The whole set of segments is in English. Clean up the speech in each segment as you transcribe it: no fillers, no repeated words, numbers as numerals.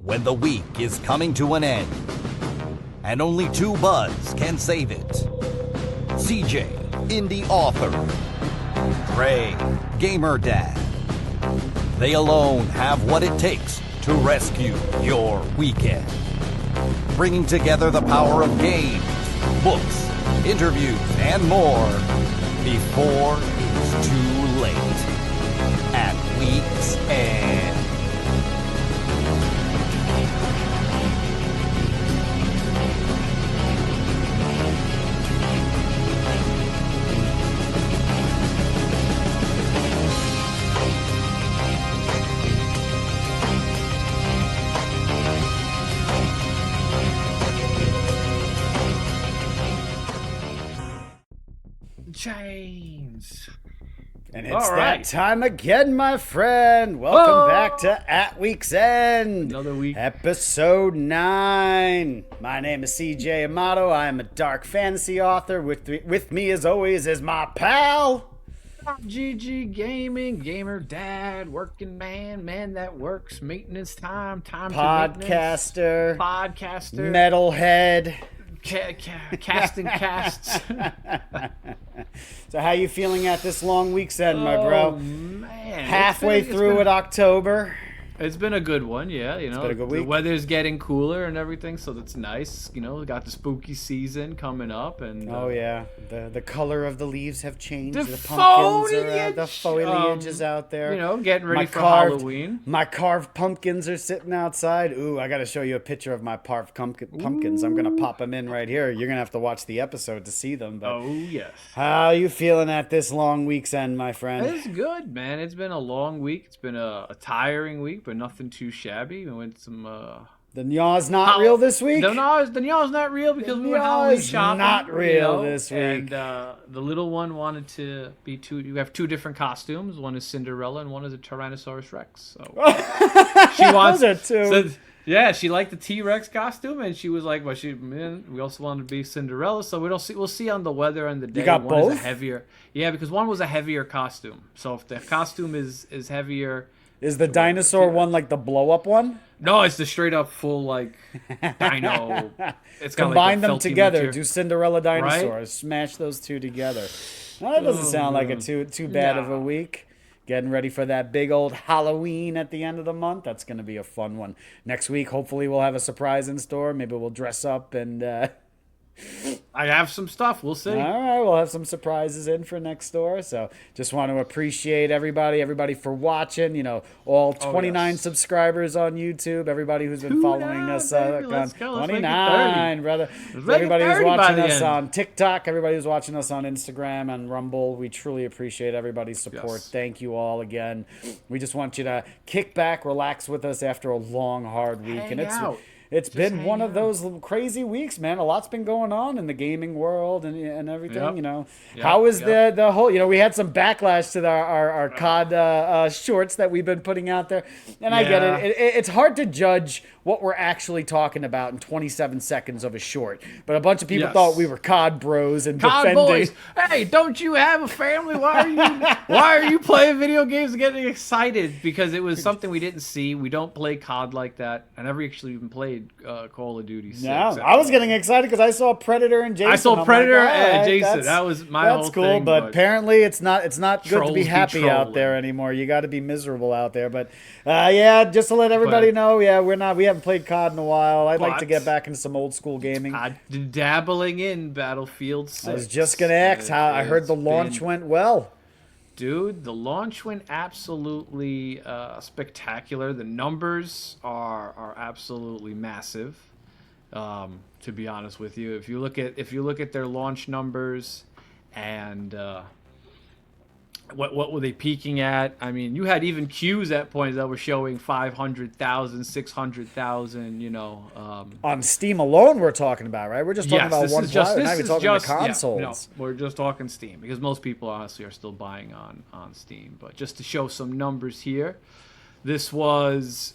when the week is coming to an end, and only two buds can save it. CJ, indie author. Dre, gamer dad. They alone have what it takes to rescue your weekend. Bringing together the power of games, books, interviews, and more before it's too late. At week's end. Chains. And it's that time again, my friend. Welcome back to At Week's End. Another week. Episode 9. My name is C.J Amato. I am a dark fantasy author. With me, as always, is my pal. GG Gaming, gamer dad, working man that works, maintenance time podcaster, podcaster, metalhead. Casting casts. So how you feeling at this long week's end, my bro? Man. Halfway through October. It's been a good one, yeah. You know, been a good week. The weather's getting cooler and everything, so that's nice. You know, we got the spooky season coming up, and oh yeah, the color of the leaves have changed. The pumpkins the foliage is out there. You know, getting ready for Halloween. My carved pumpkins are sitting outside. Ooh, I got to show you a picture of my carved pumpkins. I'm gonna pop them in right here. You're gonna have to watch the episode to see them. But oh yes. How you feeling at this long week's end, my friend? It's good, man. It's been a long week. It's been a tiring week, but nothing too shabby. We went some the Nyaw's not real this week? The Nyaw's not real because we went Halloween shopping. Not real this week. And the little one wanted to be two. You have two different costumes. One is Cinderella and one is a Tyrannosaurus Rex. So she wants those are two. So, yeah, she liked the T-Rex costume, and she was like, "Well, we also wanted to be Cinderella." So we'll see on the weather and the day. You got one both? Is a heavier, yeah, because one was a heavier costume. So if the costume is heavier. Is the dinosaur one like the blow-up one? No, it's the straight-up full, like, dino. It's got combine like them together. Material. Do Cinderella dinosaurs. Right? Smash those two together. Well, that doesn't sound like a too bad of a week. Getting ready for that big old Halloween at the end of the month. That's going to be a fun one. Next week, hopefully, we'll have a surprise in store. Maybe we'll dress up and... I have some stuff. We'll see. All right, we'll have some surprises in for next door. So just want to appreciate everybody for watching. You know, all 29 subscribers on YouTube. Everybody who's been following us on 29, brother. Everybody who's watching us on TikTok. Everybody who's watching us on Instagram and Rumble. We truly appreciate everybody's support. Yes. Thank you all again. We just want you to kick back, relax with us after a long, hard week, Hang out. It's been one of those crazy weeks, man. A lot's been going on in the gaming world and everything, Yep. you know. Yep. How is the whole, you know, we had some backlash to our COD shorts that we've been putting out there. And I get it. It's hard to judge what we're actually talking about in 27 seconds of a short. But a bunch of people thought we were COD bros and COD defending. boys. Hey, don't you have a family? Why are you playing video games and getting excited? Because it was something we didn't see. We don't play COD like that. I never actually even played Call of Duty 6. No, I was getting excited because I saw Predator and Jason. I saw Predator and right, Jason. That was my whole thing. That's cool, but apparently it's not good to be happy out trolling. there anymore. You got to be miserable out there. But yeah, just to let everybody know, yeah, we haven't played COD in a while. I'd like to get back into some old school gaming. Dabbling in Battlefield 6. I was just gonna ask how I heard the launch went well. Dude, the launch went absolutely spectacular. The numbers are absolutely massive. To be honest with you, if you look at their launch numbers and what were they peaking at? I mean, you had even queues at points that were showing 500,000, 600,000. You know, on Steam alone, we're talking about, right? We're just talking about one player. Now we're talking about consoles. Yeah, no, we're just talking Steam because most people honestly are still buying on Steam. But just to show some numbers here, this was.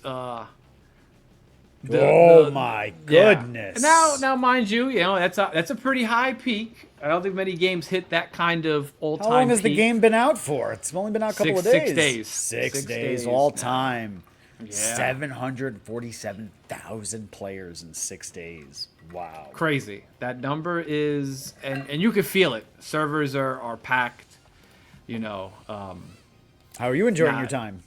My goodness! Yeah. Now, mind you, you know that's a pretty high peak. I don't think many games hit that kind of all-time. How long has peak. the game been out for? It's only been out a couple of days. 6 days. 6 days, all time. Yeah. 747,000 players in 6 days. Wow. Crazy. That number is, and you can feel it. Servers are packed. You know. How are you enjoying your time?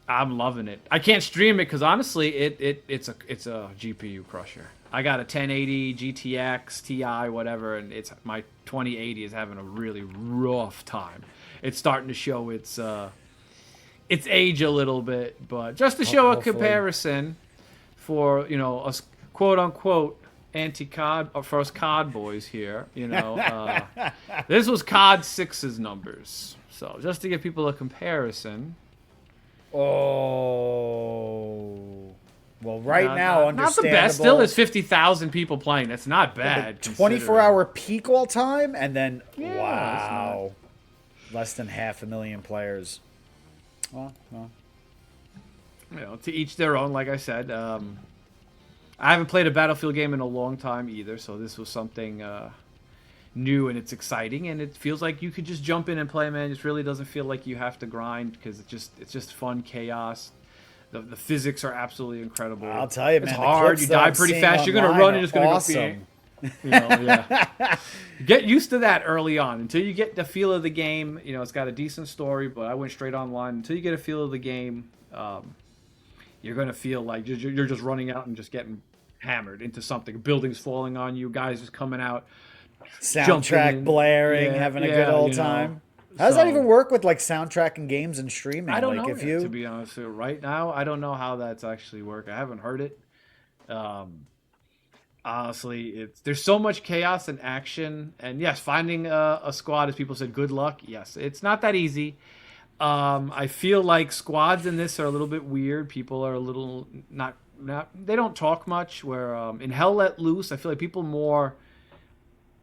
I'm loving it. I can't stream it because honestly, it's a GPU crusher. I got a 1080 GTX Ti, whatever, and my 2080 is having a really rough time. It's starting to show its age a little bit, but just to show a comparison for us quote unquote anti-COD for us COD boys here. This was COD 6's numbers, so just to give people a comparison. Oh, well, now, understandable. Not the best. Still, there's 50,000 people playing. That's not bad. 24-hour peak all time, and then yeah, wow, less than 500,000 players. Well, to each their own. Like I said, I haven't played a Battlefield game in a long time either, so this was something new, and it's exciting, and it feels like you could just jump in and play, man. It really doesn't feel like you have to grind because it's just fun chaos. The physics are absolutely incredible. I'll tell you, man, it's hard. You die pretty fast. You're gonna run and just gonna awesome. go. Yeah. Get used to that early on until you get the feel of the game. It's got a decent story, but I went straight online. Until you get a feel of the game, you're gonna feel like you're just running out and just getting hammered into something. Buildings falling on you, guys just coming out. Soundtrack blaring, having a good old time. How does that even work with like soundtrack and games and streaming? I don't know. To be honest with you, right now, I don't know how that's actually work. I haven't heard it. Honestly, there's so much chaos and action, and yes, finding a squad, as people said, good luck. Yes, it's not that easy. I feel like squads in this are a little bit weird. People are a little not they don't talk much. Where in Hell Let Loose, I feel like people more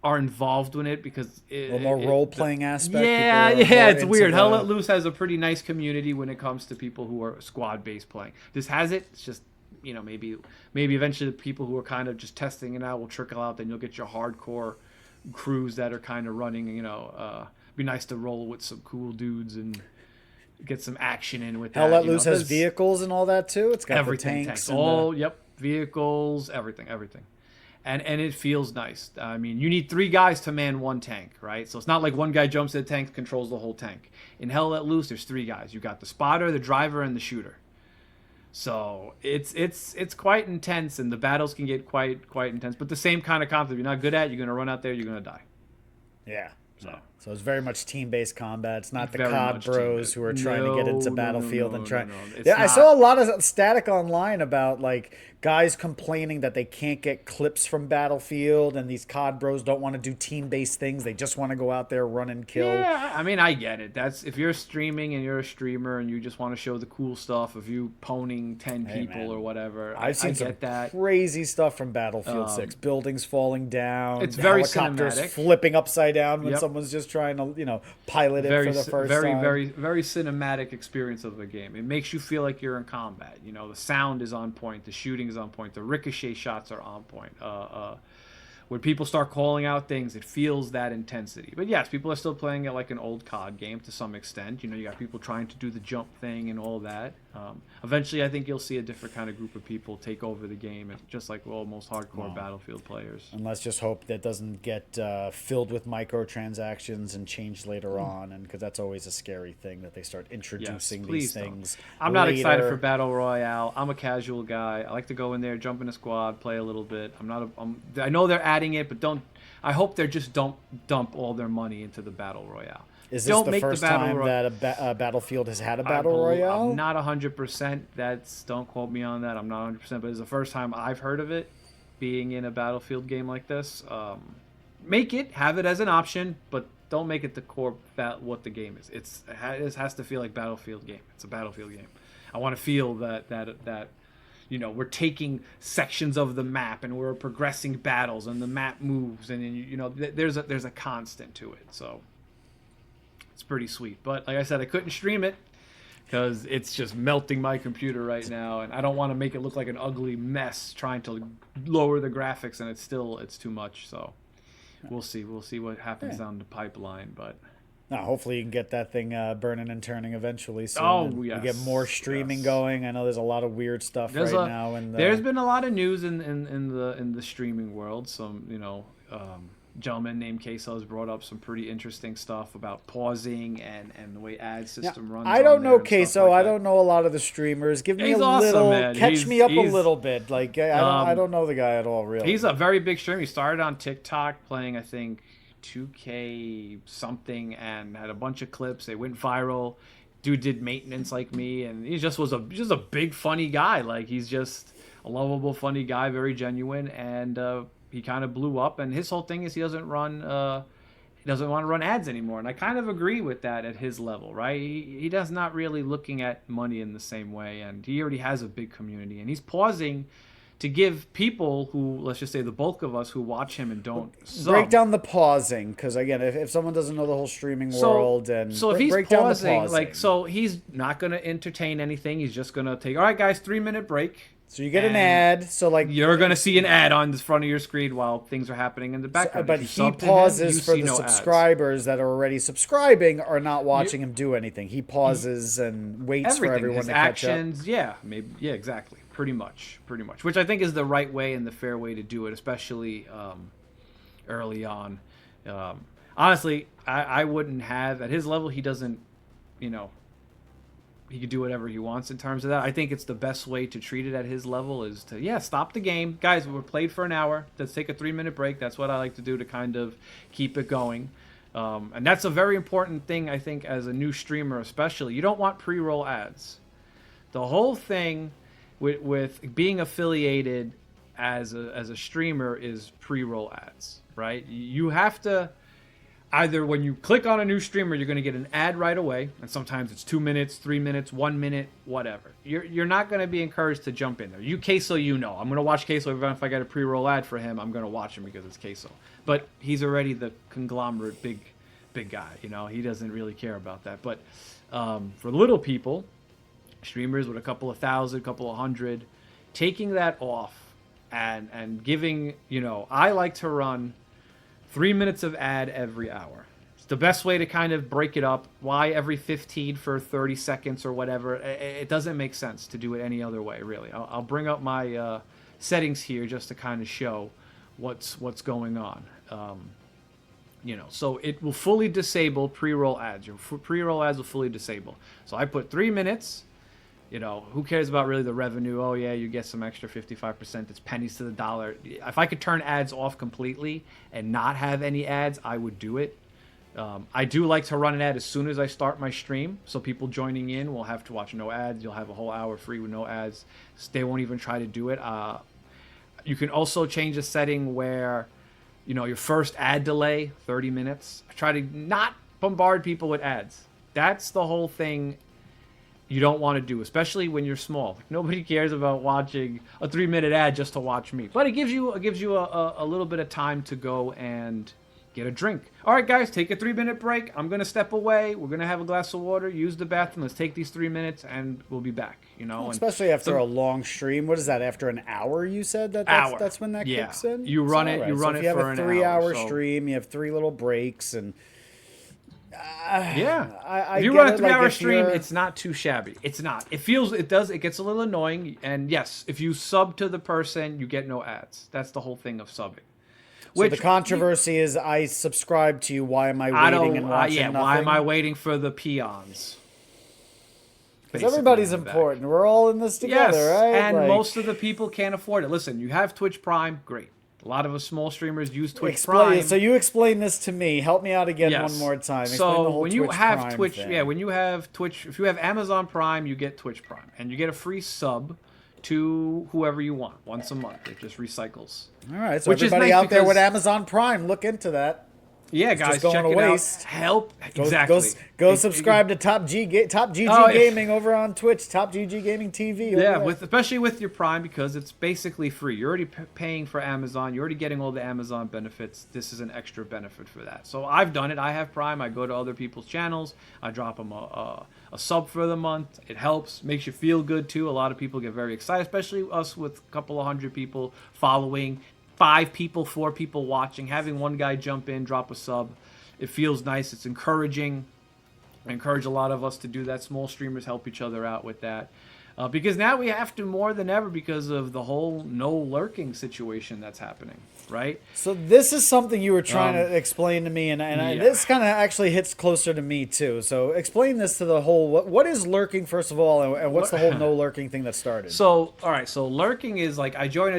are involved in it because a little more role-playing aspect. Yeah, it's weird. Hell Let Loose has a pretty nice community when it comes to people who are squad-based playing. This has it. It's just, maybe eventually the people who are kind of just testing it out will trickle out. Then you'll get your hardcore crews that are kind of running. Be nice to roll with some cool dudes and get some action in with that. Hell Let Loose has vehicles and all that too. It's got everything, the tanks. Vehicles, everything. And it feels nice. I mean, you need 3 guys to man 1 tank, right? So it's not like one guy jumps in the tank, controls the whole tank. In Hell Let Loose, there's 3 guys. You got the spotter, the driver, and the shooter. So it's quite intense, and the battles can get quite intense. But the same kind of concept. If you're not good at it, you're gonna run out there, you're gonna die. Yeah. So it's very much team-based combat. It's not the COD bros who are trying to get into Battlefield and try. Yeah, I saw a lot of static online about like guys complaining that they can't get clips from Battlefield, and these COD bros don't want to do team-based things. They just want to go out there, run and kill. Yeah, I mean, I get it. That's if you're streaming and you're a streamer and you just want to show the cool stuff of you pwning 10 people or whatever. I've seen some crazy stuff from Battlefield 6. Buildings falling down. It's very helicopters cinematic. Flipping upside down when someone's just trying to, pilot it for the first time. Very cinematic experience of the game. It makes you feel like you're in combat. The sound is on point. The shooting is on point. The ricochet shots are on point. When people start calling out things, it feels that intensity. But yes, people are still playing it like an old COD game to some extent. You got people trying to do the jump thing and all that. Eventually, I think you'll see a different kind of group of people take over the game, just like most hardcore Battlefield players. And let's just hope that doesn't get filled with microtransactions and changed later on, and because that's always a scary thing that they start introducing these things. I'm not excited for Battle Royale. I'm a casual guy. I like to go in there, jump in a squad, play a little bit. I know they're adding it, but I hope they just don't dump all their money into the Battle Royale. Is this the first time that a Battlefield has had a Battle Royale? I'm not 100%. Don't quote me on that. I'm not 100%, but it's the first time I've heard of it being in a Battlefield game like this. Have it as an option, but don't make it the core what the game is. It has to feel like Battlefield game. It's a Battlefield game. I want to feel that we're taking sections of the map and we're progressing battles and the map moves and there's a constant to it. So it's pretty sweet. But like I said, I couldn't stream it because it's just melting my computer right now, and I don't want to make it look like an ugly mess trying to lower the graphics, and it's too much. So we'll see what happens down the pipeline. But Now, hopefully you can get that thing burning and turning eventually soon. Oh, and yes. we get more streaming Yes. going. I know there's a lot of weird stuff right now. And there's been a lot of news in the streaming world. Some gentleman named CaseOh has brought up some pretty interesting stuff about pausing and the way ad system runs. I don't know on there and stuff CaseOh. like I that. don't know a lot of the streamers. Give me He's a awesome, little, man. catch me up a He's- little bit. Like I don't know the guy at all, really. He's a very big streamer. He started on TikTok playing, I think, 2K something, and had a bunch of clips. They went viral. Dude did maintenance like me, and he just was a big funny guy. Like, he's just a lovable, funny guy, very genuine, and he kind of blew up. And his whole thing is he doesn't want to run ads anymore, and I kind of agree with that at his level, right? He does not really looking at money in the same way, and he already has a big community, and he's pausing to give people who, let's just say the bulk of us who watch him and don't break down the pausing, because again, if someone doesn't know the whole streaming world, and so if he's break down the pausing, pausing. like, so he's not going to entertain anything. He's just going to take, all right, guys, 3-minute break. So you get an ad. So like You're going to see an ad on the front of your screen while things are happening in the background. but If you he sub to him, pauses you for see the no ads. subscribers that are already subscribing are not watching him do anything. He pauses and waits for everyone His to catch up. actions, yeah, maybe, yeah, exactly, pretty much, which I think is the right way and the fair way to do it, especially early on. Honestly, I wouldn't have, at his level, he doesn't, he could do whatever he wants in terms of that. I think it's the best way to treat it at his level is to, stop the game. Guys, we're played for an hour. Let's take a 3-minute break. That's what I like to do to kind of keep it going. And that's a very important thing, I think, as a new streamer especially. You don't want pre-roll ads. The whole thing with being affiliated as a streamer is pre-roll ads, right? You have to... Either when you click on a new streamer, you're going to get an ad right away, and sometimes it's 2 minutes, 3 minutes, 1 minute, whatever. You're not going to be encouraged to jump in there. CaseOh, I'm going to watch CaseOh. Even if I get a pre-roll ad for him, I'm going to watch him because it's CaseOh. But he's already the conglomerate big guy. He doesn't really care about that. But for little people, streamers with a couple of thousand, couple of hundred, taking that off and giving, I like to run 3 minutes of ad every hour. It's the best way to kind of break it up. Why every 15 for 30 seconds or whatever? It doesn't make sense to do it any other way, really. I'll bring up my settings here just to kind of show what's going on. So it will fully disable pre-roll ads. Your pre-roll ads will fully disable. So I put 3 minutes. Who cares about really the revenue? Oh, yeah, you get some extra 55%. It's pennies to the dollar. If I could turn ads off completely and not have any ads, I would do it. I do like to run an ad as soon as I start my stream. So people joining in will have to watch no ads. You'll have a whole hour free with no ads. They won't even try to do it. You can also change a setting where, your first ad delay, 30 minutes. I try to not bombard people with ads. That's the whole thing you don't want to do, especially when you're small. Nobody cares about watching a 3-minute ad just to watch me. But it gives you a little bit of time to go and get a drink. All right, guys, take a 3-minute break. I'm going to step away. We're going to have a glass of water, use the bathroom. Let's take these 3 minutes, and we'll be back. Especially after a long stream. What is that? After an hour, you said that's when that kicks in. You run it. Right. You run it for an hour. If you have a 3-hour stream, you have 3 little breaks and. If you run a 3-hour stream, it's not too shabby. It's not. It gets a little annoying. And yes, if you sub to the person, you get no ads. That's the whole thing of subbing. So the controversy is I subscribe to you. Why am I waiting and watching nothing? Why am I waiting for the peons? Because everybody's important. We're all in this together, right? And most of the people can't afford it. Listen, you have Twitch Prime, great. A lot of us small streamers use Twitch Prime. So you explain this to me. Help me out again one more time. So when you have Twitch, when you have Twitch, if you have Amazon Prime, you get Twitch Prime, and you get a free sub to whoever you want once a month. It just recycles. All right. So everybody out there with Amazon Prime, look into that. Yeah, guys, just going check to it waste. out. Help. Exactly. Go subscribe to Top GG Gaming over on Twitch. Top GG Gaming TV. Yeah, especially with your Prime, because it's basically free. You're already paying for Amazon. You're already getting all the Amazon benefits. This is an extra benefit for that. So I've done it. I have Prime. I go to other people's channels. I drop them a sub for the month. It helps. Makes you feel good, too. A lot of people get very excited, especially us with a couple of hundred people following. 5 people, 4 people watching, having one guy jump in, drop a sub. It feels nice. It's encouraging. I encourage a lot of us to do that. Small streamers help each other out with that. Because now we have to more than ever because of the whole no lurking situation that's happening, right? So this is something you were trying to explain to me, and this kind of actually hits closer to me too. So explain this to the whole, what is lurking first of all, and what's the whole no lurking thing that started? So, all right, so lurking is like I join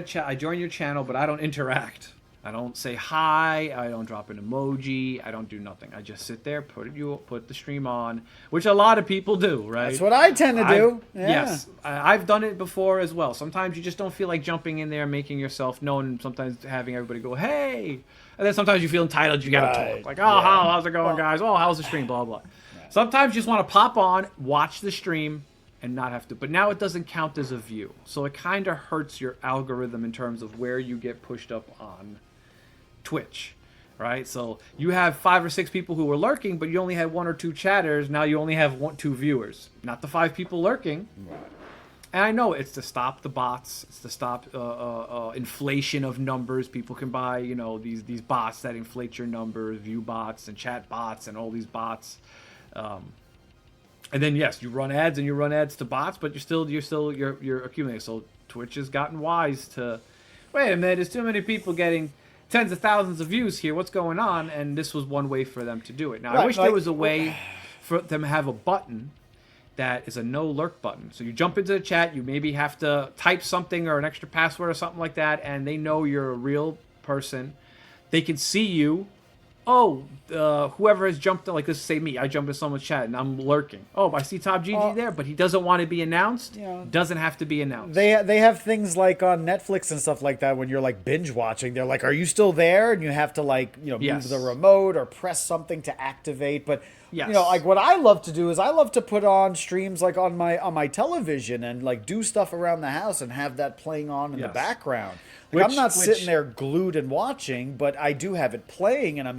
your channel, but I don't interact. I don't say hi. I don't drop an emoji. I don't do nothing. I just sit there, put the stream on, which a lot of people do, right? That's what I tend to do. Yeah. Yes, I've done it before as well. Sometimes you just don't feel like jumping in there, making yourself known, and sometimes having everybody go, "Hey," and then sometimes you feel entitled. You gotta talk, like, "Oh, how's it going, guys? Oh, how's the stream?" Blah blah. Sometimes you just want to pop on, watch the stream, and not have to. But now it doesn't count as a view, so it kind of hurts your algorithm in terms of where you get pushed up on Twitch, right? So you have 5 or 6 people who were lurking, but you only had 1 or 2 chatters. Now you only have 2 viewers, not the 5 people lurking. And I know it's to stop the bots. It's to stop inflation of numbers. People can buy, you know, these bots that inflate your numbers, view bots and chat bots and all these bots. And then yes, you run ads to bots, but you're accumulating. So Twitch has gotten wise to, wait a minute, there's too many people getting tens of thousands of views here. What's going on? And this was one way for them to do it. Now, I wish there was a way for them to have a button that is a no lurk button. So you jump into the chat, you maybe have to type something or an extra password or something like that, and they know you're a real person. They can see you. Oh, whoever has jumped, like let's say me, I jump in someone's chat and I'm lurking. Oh, I see Top GG there, but he doesn't want to be announced. Yeah. Doesn't have to be announced. They have things like on Netflix and stuff like that when you're like binge watching. They're like, "Are you still there?" And you have to like move the remote or press something to activate. But like what I love to do is I love to put on streams like on my television and like do stuff around the house and have that playing on in the background. I'm not sitting there glued and watching, but I do have it playing, and I'm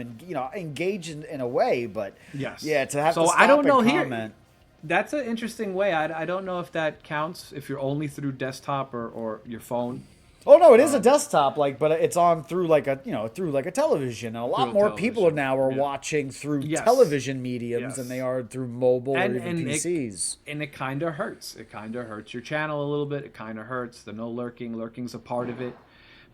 engaged in a way. But to have to stop I don't know and here. comment. That's an interesting way. I don't know if that counts if you're only through desktop or your phone. Oh no, it is a desktop, but it's on through like a television. And a lot more people now are watching through television mediums than they are through mobile or even PCs. And it kind of hurts. It kind of hurts your channel a little bit. It kind of hurts. The no lurking. Lurking's a part of it.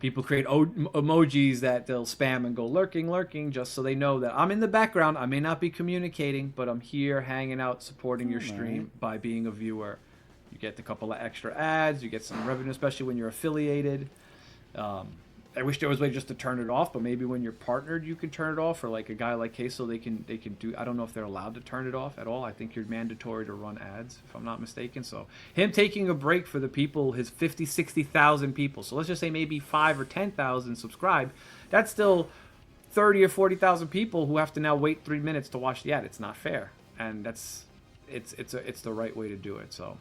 People create emojis that they'll spam and go lurking, just so they know that I'm in the background. I may not be communicating, but I'm here hanging out, supporting your stream by being a viewer. You get a couple of extra ads. You get some revenue, especially when you're affiliated. I wish there was a way just to turn it off, but maybe when you're partnered, you can turn it off. Or like a guy like CaseOh, they can do. I don't know if they're allowed to turn it off at all. I think you're mandatory to run ads, if I'm not mistaken. So him taking a break for the people, his 50, 60,000 people. So let's just say maybe 5 or 10,000 subscribe. That's still 30 or 40,000 people who have to now wait 3 minutes to watch the ad. It's not fair, and it's the right way to do it. So.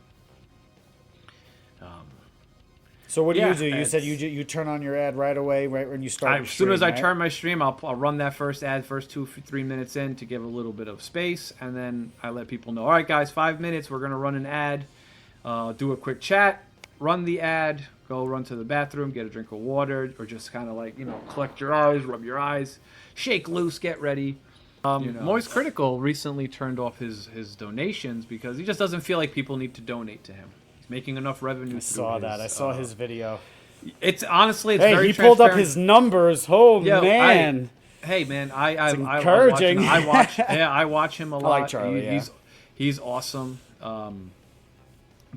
So what do you do? You said you turn on your ad right away, right when you start. As soon as I turn my stream, I'll run that first ad, first 2-3 minutes in to give a little bit of space, and then I let people know. All right, guys, 5 minutes. We're gonna run an ad. Do a quick chat. Run the ad. Go run to the bathroom. Get a drink of water, or just kind of like collect your eyes, rub your eyes, shake loose, get ready. Moist Critical recently turned off his donations because he just doesn't feel like people need to donate to him. Making enough revenue. I saw his video. It's honestly, it's very. He pulled up his numbers. Oh man. Hey man, I encouraging. I watch him a lot. I like Charlie. He's awesome.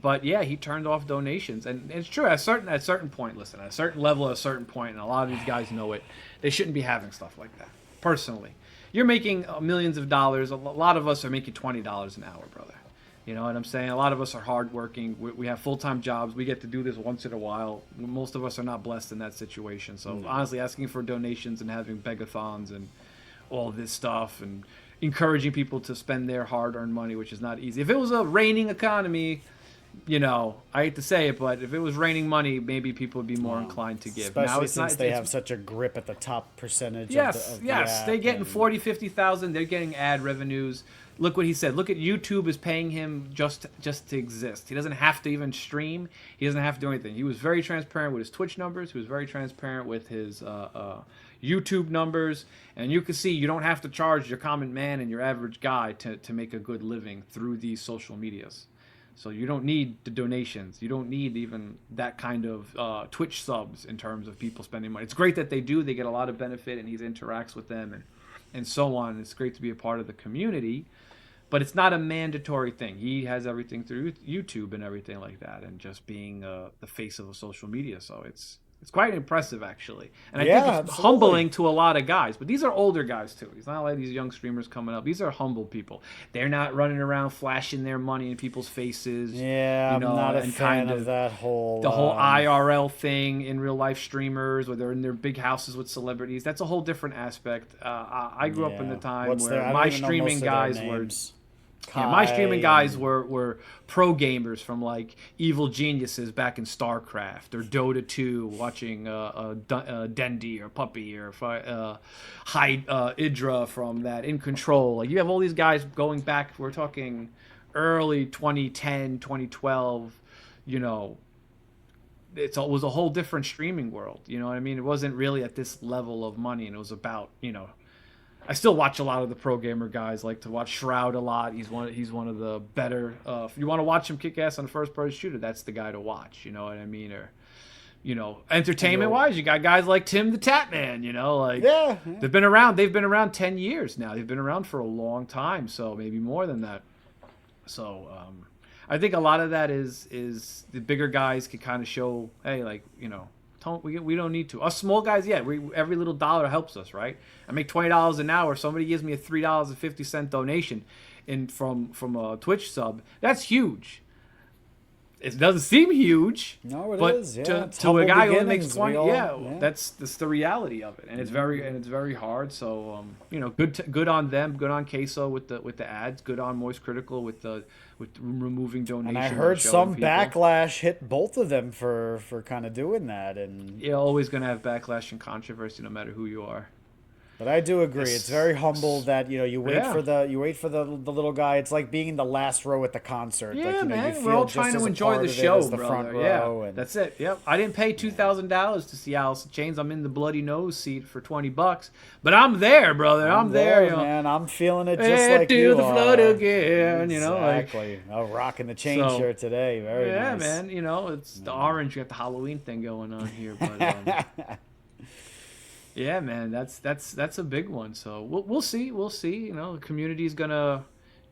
But yeah, he turned off donations, and it's true. At a certain point, listen, at a certain level, at a certain point, and a lot of these guys know it. They shouldn't be having stuff like that. Personally, you're making millions of dollars. A lot of us are making $20 an hour, brother. You know what I'm saying? A lot of us are hardworking. We have full-time jobs. We get to do this once in a while. Most of us are not blessed in that situation. So honestly, asking for donations and having begathons and all this stuff and encouraging people to spend their hard-earned money, which is not easy. If it was a reigning economy, you know, I hate to say it, but if it was raining money, maybe people would be more inclined to give. Especially Now it's since not, they it's, have such a grip at the top percentage yes, of the yes, app. they're getting and- 40, 50,000. They're getting ad revenues. Look what he said. Look at YouTube is paying him just to exist. He doesn't have to even stream. He doesn't have to do anything. He was very transparent with his Twitch numbers. He was very transparent with his YouTube numbers. And you can see you don't have to charge your common man and your average guy to make a good living through these social medias. So you don't need the donations. You don't need even that kind of Twitch subs in terms of people spending money. It's great that they do. They get a lot of benefit, and he interacts with them and so on. It's great to be a part of the community, but it's not a mandatory thing. He has everything through YouTube and everything like that, and just being the face of a social media. So it's quite impressive, actually. And I think it's absolutely. humbling to a lot of guys. But these are older guys, too. It's not like these young streamers coming up. These are humble people. They're not running around flashing their money in people's faces. Yeah, you know, I'm not a and fan kind of that whole... the whole IRL thing in real-life streamers, where they're in their big houses with celebrities. That's a whole different aspect. I grew up in the time where my streaming guys were... Yeah, my streaming guys were pro gamers from like Evil Geniuses back in StarCraft or Dota 2, watching Dendi or Puppy or Hydra from that In Control. Like, you have all these guys going back. We're talking early 2010, 2012. You know, it was a whole different streaming world. You know what I mean? It wasn't really at this level of money, and it was about, you know. I still watch a lot of the pro gamer guys. Like to watch Shroud a lot. He's one of the better. If you want to watch him kick ass on a first person shooter, that's the guy to watch. You know what I mean? Or, you know, entertainment wise, you got guys like Tim the Tap Man. You know, like they've been around. They've been around 10 years now. They've been around for a long time. So maybe more than that. So I think a lot of that is the bigger guys can kind of show, hey, like, you know. We don't need to. Us small guys, yeah, every little dollar helps us, right? I make $20 an hour. Somebody gives me a $3.50 donation from a Twitch sub. That's huge. It doesn't seem huge. No, but is. Yeah, to a guy who only makes 20, yeah. that's the reality of it, and it's very hard. So you know, good on them, good on CaseOh with the ads, good on Moist Critical with removing donations. And I heard some people. backlash hit both of them for kind of doing that, and you're always gonna have backlash and controversy no matter who you are. But I do agree. It's very humble that, you know, you wait for the little guy. It's like being in the last row at the concert. Yeah, like, you know, man. you feel We're all just trying as to a enjoy part the of it show, as the brother. front row, Yeah, and that's it. Yep. I didn't pay $2,000 to see Alice in Chains. I'm in the bloody nose seat for $20, but I'm there, brother. I'm there, you know. man. I'm feeling it just like do you the are. flood again, you know. Exactly. I'm rocking the chain shirt today. Very nice. Yeah, man. You know, it's the orange. You got the Halloween thing going on here, but. Yeah, man, that's a big one. So we'll see. You know, the community's gonna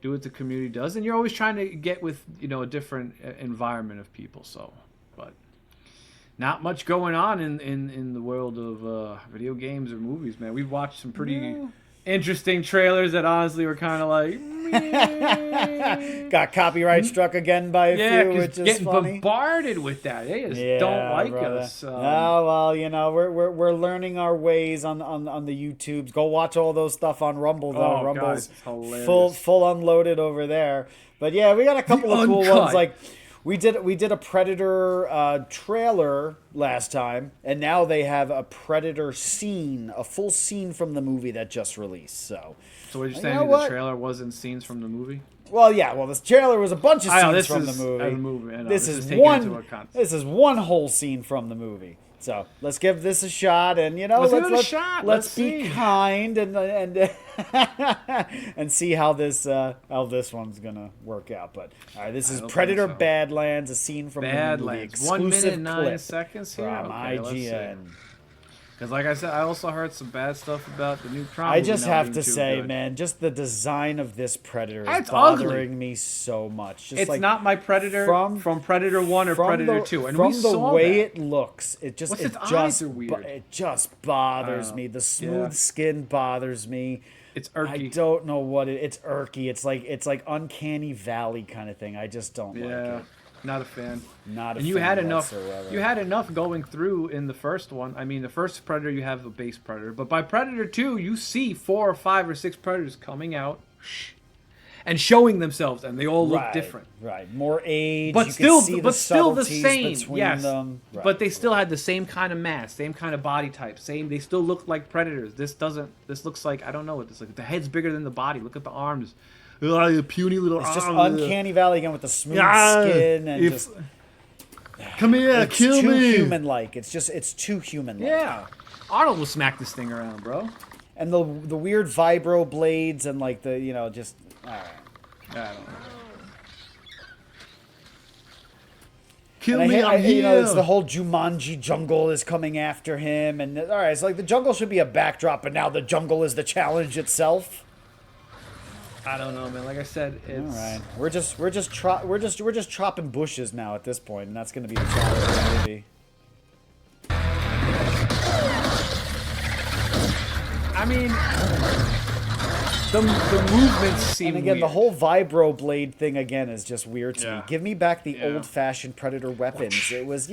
do what the community does, and you're always trying to get with, you know, a different environment of people. So, but not much going on in the world of video games or movies, man. We've watched some pretty interesting trailers that honestly were kind of like. Got copyright struck again by a few, which is getting funny. Bombarded with that. They just don't like us. Oh, well, you know, we're learning our ways on the YouTubes. Go watch all those stuff on Rumble though. Oh, Rumble's God, full unloaded over there. But yeah, we got a couple of cool ones. Like we did a Predator trailer last time, and now they have a Predator scene, a full scene from the movie that just released. So what you're saying? The trailer wasn't scenes from the movie? Well, yeah. Well, this trailer was a bunch of scenes from the movie. This is one whole scene from the movie. So let's give this a shot, and you know, let's be kind and and see how this one's gonna work out. But all right, this is Predator Badlands, a scene from the movie. Exclusive 1 minute and 9 clip seconds here from IGN. Because, like I said, I also heard some bad stuff about the new Tron. I just have to say, man, just the design of this Predator is it's bothering me so much. Just it's like, not my Predator from Predator 1 or Predator 2. And from we the saw way that. it looks, it just bothers me. The smooth skin bothers me. It's irky. I don't know what it's irky. It's like uncanny valley kind of thing. I just don't like it. Not a fan. Not a and you fan had enough. whatsoever. You had enough going through in the first one. I mean, the first Predator you have a base Predator, but by Predator 2 you see 4 or 5 or 6 Predators coming out, and showing themselves, and they all look Right, different. Right, more age, But you still, can see but the still the subtleties same. between Yes, them. Right, but they still had the same kind of mass, same kind of body type, same. They still look like predators. This doesn't. This looks like I don't know what this looks like. The head's bigger than the body. Look at the arms. The puny little. It's just arms. uncanny valley again with the smooth Yeah, skin and if- Come here, it's kill too me. human-like. It's too human-like. Yeah, Arnold will smack this thing around, bro. And the weird vibro blades and like the just all right. I don't know. Kill me, it's the whole Jumanji jungle is coming after him, and all right, it's like the jungle should be a backdrop, but now the jungle is the challenge itself. I don't know, man. Like I said, it's All right, we're just chopping bushes now at this point, and that's going to be the challenge of the movie. I mean, the movements seem And again, weird. the whole vibro blade thing again is just weird to me. Yeah. Give me back the Yeah. old-fashioned Predator weapons. It was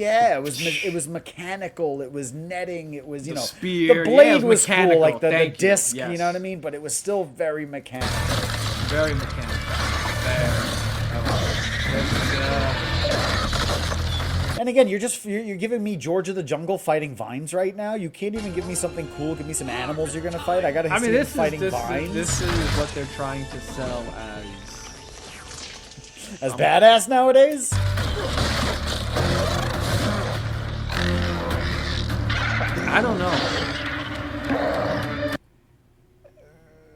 mechanical. It was netting. It was The the spear. blade Yeah, it was was cool, like the mechanical. Thank you. disc. You Yes. know what I mean? But it was still very mechanical. Very mechanical. And again, you're giving me George of the Jungle fighting vines right now. You can't even give me something cool. Give me some animals you're gonna fight. I gotta see him fighting vines. This is what they're trying to sell as badass nowadays. I don't know.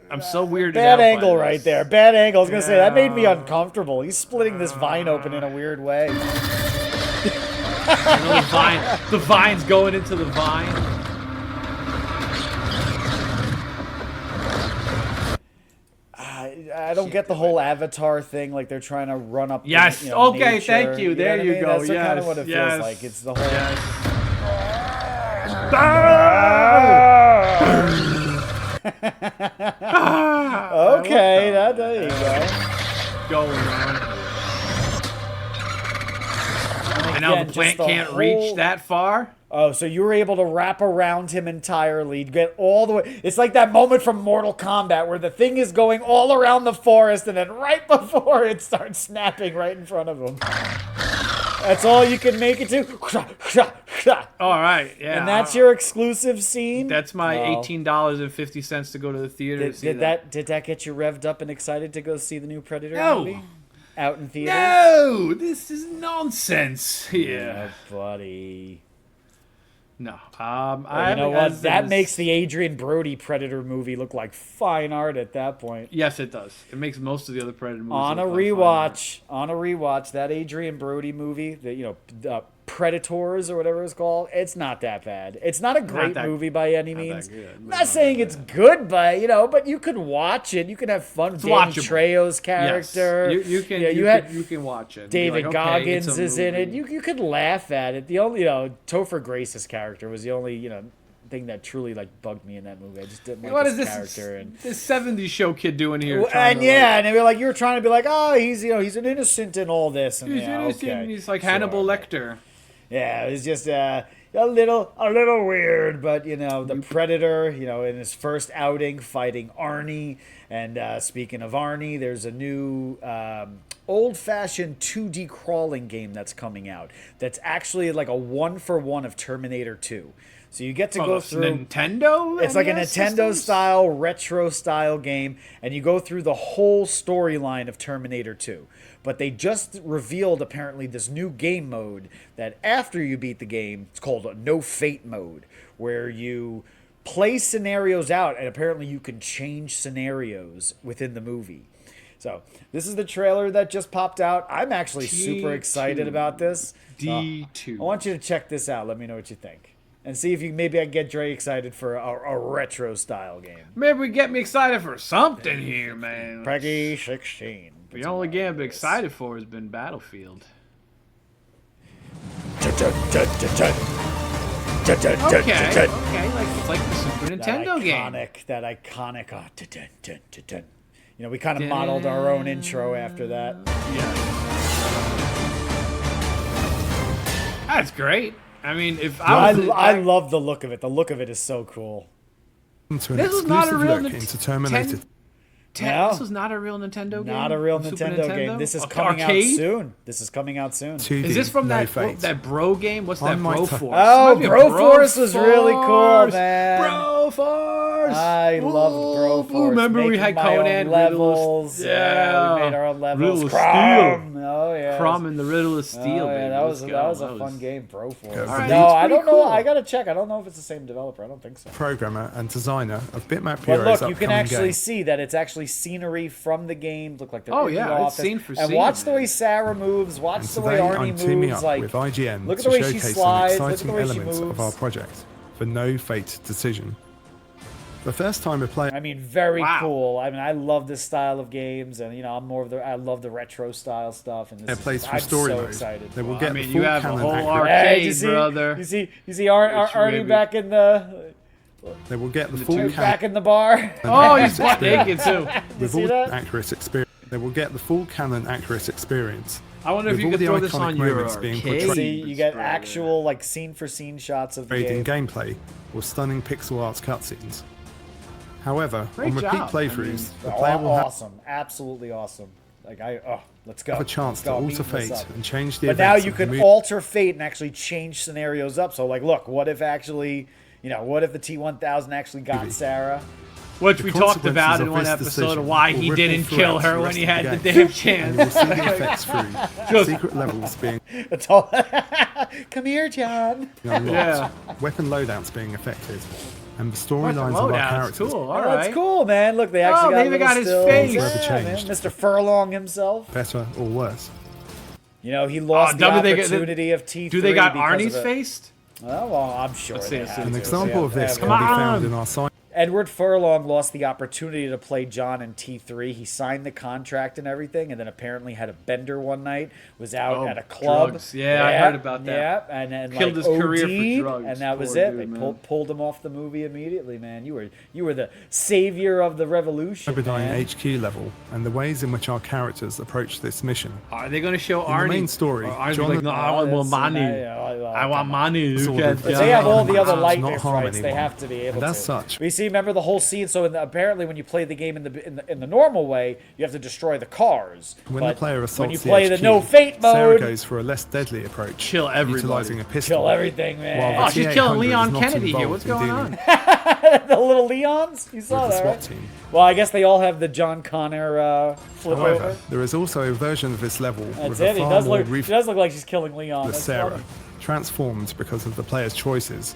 I'm so weirded Bad out by angle this. right there. Bad angle. I was gonna say that made me Yeah. uncomfortable. He's splitting this vine open in a weird way. You know, the vine's going into the vine. I don't get the whole Avatar thing. Like they're trying to run up. Yes. Okay. nature. Thank you. There know you what I mean? go. That's Yes. kind of what it yes, feels like. It's the whole. Yes. Okay, there you go. Going on. And now again, the plant just the can't whole- reach that far. Oh, so you were able to wrap around him entirely, get all the way. It's like that moment from Mortal Kombat where the thing is going all around the forest, and then right before it starts snapping right in front of him. That's all you can make it to. All right, yeah. And that's your exclusive scene. That's my Well, $18.50 to go to the theater to see Did that get you revved up and excited to go see the new Predator No. movie? Out in theaters? No, this is nonsense. Yeah. Oh, buddy. No. Well, I you know haven't- what? as That is- makes the Adrian Brody Predator movie look like fine art at that point. Yes, it does. It makes most of the other Predator movies On a look like rewatch, that Adrian Brody movie, Predators or whatever it's called, it's not that bad. It's not a great that- movie by any not that means. good, but Not not saying that it's good, but you could watch it. You can have fun. Danny watchable. Trejo's Yes. character. You can. Yeah, You can watch it. and be David like, okay, it's Goggins a is in it. movie. You could laugh at it. The only Topher Grace's character was the only thing that truly bugged me in that movie. I just didn't like What his is this? character. And This '70s show kid doing here? Well, trying and to, yeah, and they were like, you were trying to be like, oh, he's an innocent in all this, and he's yeah, innocent. okay, He's like sure. Hannibal Lecter. Yeah, it was just a little weird, but the Predator, in his first outing, fighting Arnie, and speaking of Arnie, there's a new old-fashioned 2D crawling game that's coming out. That's actually like a 1-for-1 of Terminator 2. So you get to go through Nintendo. It's like a NES Nintendo systems? style, retro style game, and you go through the whole storyline of Terminator 2. But they just revealed apparently this new game mode that after you beat the game, it's called a No Fate mode, where you play scenarios out, and apparently you can change scenarios within the movie. So this is the trailer that just popped out. I'm actually super excited about this. D2. I want you to check this out. Let me know what you think. And see if maybe I can get Dre excited for a retro style game. Maybe get me excited for something here, man. Peggy 16. The only game I've been excited for has been Battlefield. Okay, like it's like the Super Nintendo game. That iconic. We kind of modeled our own intro after that. Yeah. That's great. I mean, if I was, I love the look of it. The look of it is so cool. This is not a real look into Terminator. This was not a real Nintendo game. Not a real Nintendo game. This is coming out soon. Is this from that Bro game? What's that? Broforce. Oh, Broforce was really cool, man. Broforce. I loved Broforce. Remember we had Conan levels. We made our own levels. Riddle of Steel. Oh yeah. Crumb and the Riddle of Steel. Oh, yeah, that was a fun game, Broforce. Right. No, I don't know. I gotta check. I don't know if it's the same developer. I don't think so. Programmer and designer of Bitmap But Heroes. look, you can actually see that it's actually scenery from the game. Look like they're in the office. It's scene for and scene, watch the way Sarah moves. Watch the way Arnie moves. Like, with IGN look at to the way she showcase slides. some Look at the exciting way she elements moves. of our project for No Fate Decision. The first time a player... I mean, very cool. I mean, I love this style of games, and you know, I love the retro style stuff. And this plays for I'm story so mode. excited. They will get the full you have a canon whole accurate. arcade, brother. You see Arnie back in the. They will get the full canon back in the bar. Oh, he's butt naked too. with see all that? accurate experience. They will get the full canon accurate experience. I wonder if With you all could the throw this iconic on your moments being arcade. portrayed. See, you get brother. actual like scene for scene shots of the In game. gameplay or stunning pixel arts cutscenes. However, Great on repeat job. playthroughs, the player will have Awesome, absolutely awesome. Like let's go. a chance Let's to go. I'm alter beating this fate up. and change the But now events you of the can movie. alter fate and actually change scenarios up. So like, look, what if actually, what if the T-1000 actually got Sarah? Which we talked consequences about in of one this episode decision of why will he ripple didn't throughout kill the her when rest he of had the the game. damn And you will chance. see the effects through secret levels being It's all. Come here, John. unlocked, weapon loadouts being affected, and the storylines of our Loadout's characters cool. All Oh, right. that's cool, man. Look, they actually they even got little his stills. face. Forever Yeah, man. changed. Mr. Furlong himself. better or worse. He lost the do they get- opportunity of T3. Do they got because Arnie's of it. face? Oh, well, I'm sure Let's see, they let's have see. An to. example of this Come can be on. found in our site. Edward Furlong lost the opportunity to play John in T3. He signed the contract and everything, and then apparently had a bender one night. Was out at a club. drugs. Yeah, I heard about that. Yeah, and then Killed like, his career for OD'd, drugs. and that was Poor it. dude, They man. pulled him off the movie immediately, man. You were the savior of the revolution, Cyberdyne man. HQ level and the ways in which our characters approach this mission. Are they going to show In Arnie? the main story, Or Arnie's John like, and- no, I want more money. I want money. Sort Look at of. But they have all the other Not lightning harm rights. They anyone. have to be able And as to. such- We see. Remember the whole scene. So apparently, when you play the game in the normal way, you have to destroy the cars. When But the player assaults when you the play HQ, the no fate Sarah mode, goes for a less deadly approach, Kill everybody. utilizing a pistol. kill everything, man. While Oh, the she's T800 killing is Leon not Kennedy here. involved What's in going dealing on? The little Leons. You saw with the that, SWAT right? team. Well, I guess they all have the John Connor flip However, over. there is also a version of this level That's with it. a He far does more look. She ruthless does look like she's killing Leon. That's Sarah, funny. transformed because of the player's choices.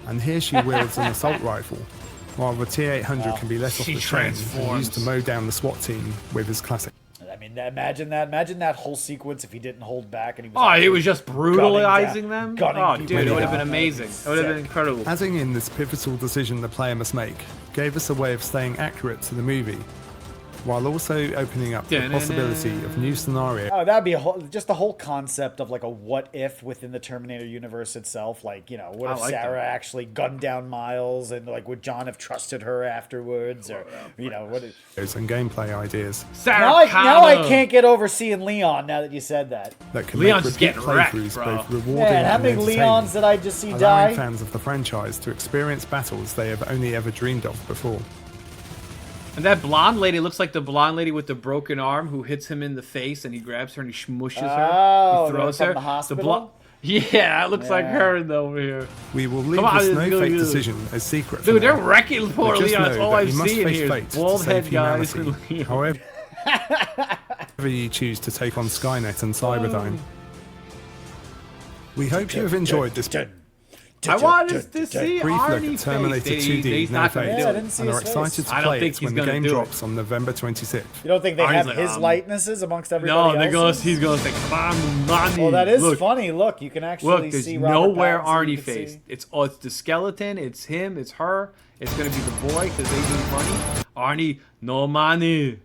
And here she wields an assault rifle, while the T800 can be let off She the train and transforms. used to mow down the SWAT team with his classic. I mean, imagine that. Imagine that whole sequence if he didn't hold back and he was. Oh, he actually was just brutalizing them? gunning Oh, people dude, it would have down. been amazing. It would have been incredible. Adding in this pivotal decision the player must make gave us a way of staying accurate to the movie, while also opening up the possibility of new scenarios. Oh, that'd be just the whole concept of like a what if within the Terminator universe itself. Like, what if like Sarah that. actually gunned down Miles, and like would John have trusted her afterwards, or what? And gameplay ideas Sarah Now I Connor. can't get over seeing Leon. Now that you said that. that can Leon's make just repeat getting wrecked, playthroughs bro. both rewarding Man, how and many entertaining, Leons did I just see allowing die? fans of the franchise to experience battles they have only ever dreamed of before. And that blonde lady looks like the blonde lady with the broken arm who hits him in the face and he grabs her and he smushes her. Oh, He throws from her. the hospital? blonde. Yeah, it looks like her over here. We will leave Come on, this it's no really fate good. decision as secret for Dude, they're now. wrecking poor But just Leon. That's know all that I'm you must seeing face here. fate to Bald save head guys. and humanity. Leon. However you choose to take on Skynet and Cyberdyne. We hope you have enjoyed this I wanted to see brief look Arnie at Terminator face. 2D He's No not gonna Fate do I it. didn't see and are his face. excited to I don't play think it he's when the gonna game do it. drops on November 26th. You don't think they Arnie's have like, his likenesses amongst everybody No, else? they're going. He's going to say, "Come on, Arnie." Well, that is Look, funny. Look, you can actually Look, there's see Robert nowhere Pattinson, you Arnie can face. see- It's the skeleton. It's him. It's her. It's gonna be the boy because they need money. Arnie, no money,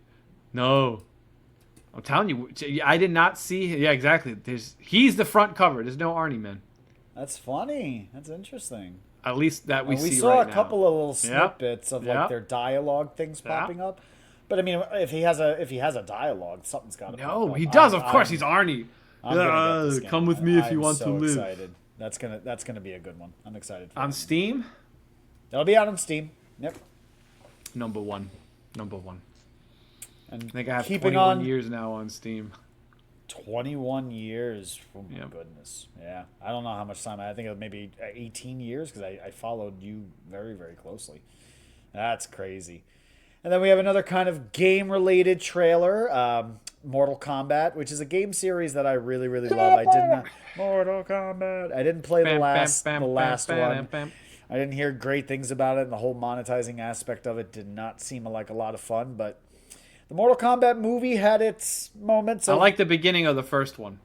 no. I'm telling you, I did not see. Yeah, exactly. He's the front cover. There's no Arnie, man. That's funny. That's interesting. At least that we see saw right a couple now. of little snippets of like Yep. their dialogue things popping up. But I mean, if he has a dialogue, something's got to. No, he does. Of course, he's Arnie. I'm gonna get this game. Come with me if you I'm want so to live. Excited. That's gonna be a good one. I'm excited. For On it. Steam, It'll be out on Steam. Yep. number one. And I think I have keeping 21 on years now on Steam. 21 years. Oh my Yep. goodness. Yeah. I don't know how much time. I think it was maybe 18 years because I followed you very, very closely. That's crazy. And then we have another kind of game-related trailer, Mortal Kombat, which is a game series that I really, really love. I didn't Mortal Kombat. I didn't play the last one. I didn't hear great things about it, and the whole monetizing aspect of it did not seem like a lot of fun. But the Mortal Kombat movie had its moments. I like the beginning of the first one.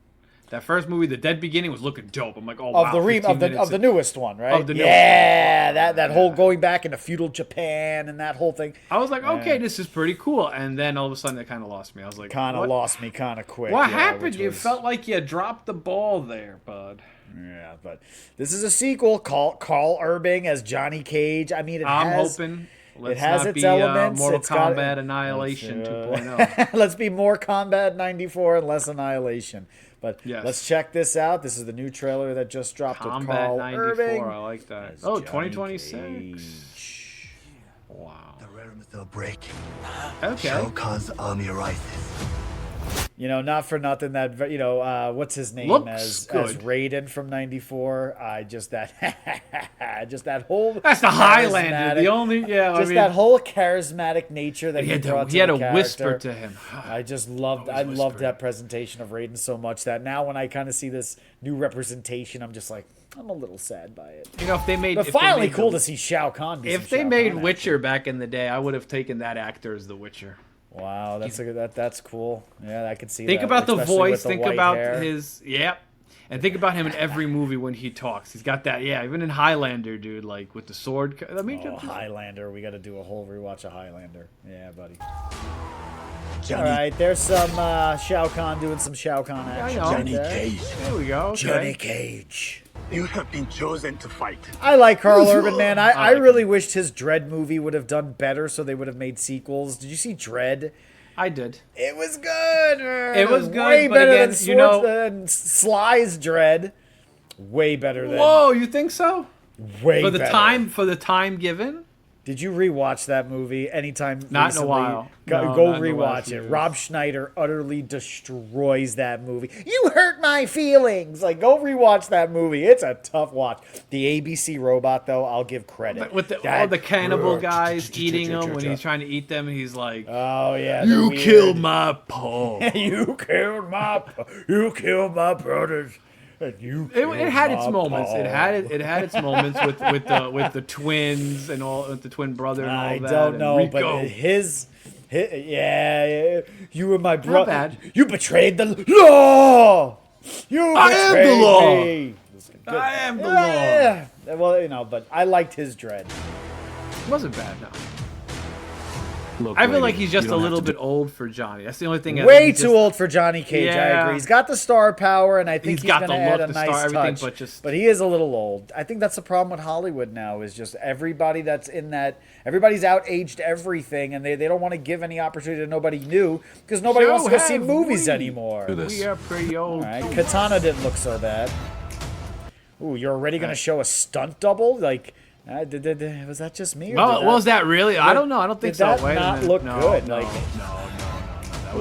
That first movie, the dead beginning, was looking dope. I'm like, oh of wow, the newest one, right? Of the newest one. That whole going back into feudal Japan and that whole thing. I was like, okay, this is pretty cool. And then all of a sudden, it kind of lost me. I was like, lost me kind of quick. What happened? You felt like you dropped the ball there, bud. Yeah, but this is a sequel. Carl Urban as Johnny Cage. I mean, I'm hoping. It has its elements. Mortal Kombat Annihilation 2.0. Let's be more Combat 94 and less Annihilation. But yes. Let's check this out. This is the new trailer that just dropped with Carl 94. Urban. I like that. Oh, 2026. Wow. The realms are breaking. Okay. Shao Kahn's army rises. You know, not for nothing that, you know, what's his name as Raiden from 94. Just that whole. That's the Highlander. The only, that whole charismatic nature that he brought to the character. He had a whisper to him. I loved that presentation of Raiden so much that now when I kind of see this new representation, I'm just like, I'm a little sad by it. You know, if they made, but finally cool to see Shao Kahn. If they made Witcher back in the day, I would have taken that actor as the Witcher. Wow, that's cool. Yeah, I could see. Think that, about the voice. Think about hair. his and think about him in every movie when he talks. He's got that. Yeah, even in Highlander, dude, like with the sword. I mean, Highlander. We got to do a whole rewatch of Highlander. Yeah, buddy. All right, there's some Shao Kahn doing some Shao Kahn action. Johnny Cage. There we go. Okay. Johnny Cage. You have been chosen to fight. I like Carl Urban, man. I really wished his Dread movie would have done better so they would have made sequels. Did you see Dread? I did. It was good. It was good. Way but better again, than Sly's Dread. Way better than. Whoa, you think so? Way for the better. For the time given. Did you rewatch that movie anytime? Not recently? in a while. Go rewatch it. Rob Schneider utterly destroys that movie. You hurt my feelings. Like, go rewatch that movie. It's a tough watch. The ABC robot, though, I'll give credit. With all the cannibal guys eating them when he's trying to eat them, he's like, "Oh yeah, you killed my paw. You killed my brothers." It had its moments. It had its moments with the twins and all with the twin brother and all that. I don't know, but his you were my brother. Bad. You betrayed the law. I am the law. I am the law. Yeah. Well, you know, but I liked his Dread. It wasn't bad, no. Look, I feel like he's just a little bit old for Johnny. That's the only thing. Way too old for Johnny Cage. I agree. He's got the star power, and I think he's going to add a nice touch. But he is a little old. I think that's the problem with Hollywood now. Is just everybody that's in that. Everybody's out-aged everything, and they don't want to give any opportunity to nobody new because nobody wants to go see movies anymore. We are pretty old. All right, Katana didn't look so bad. Ooh, you're already going to show a stunt double? Like. Was that just me? Was that really? I don't know. I don't think so. Did that not look good? No.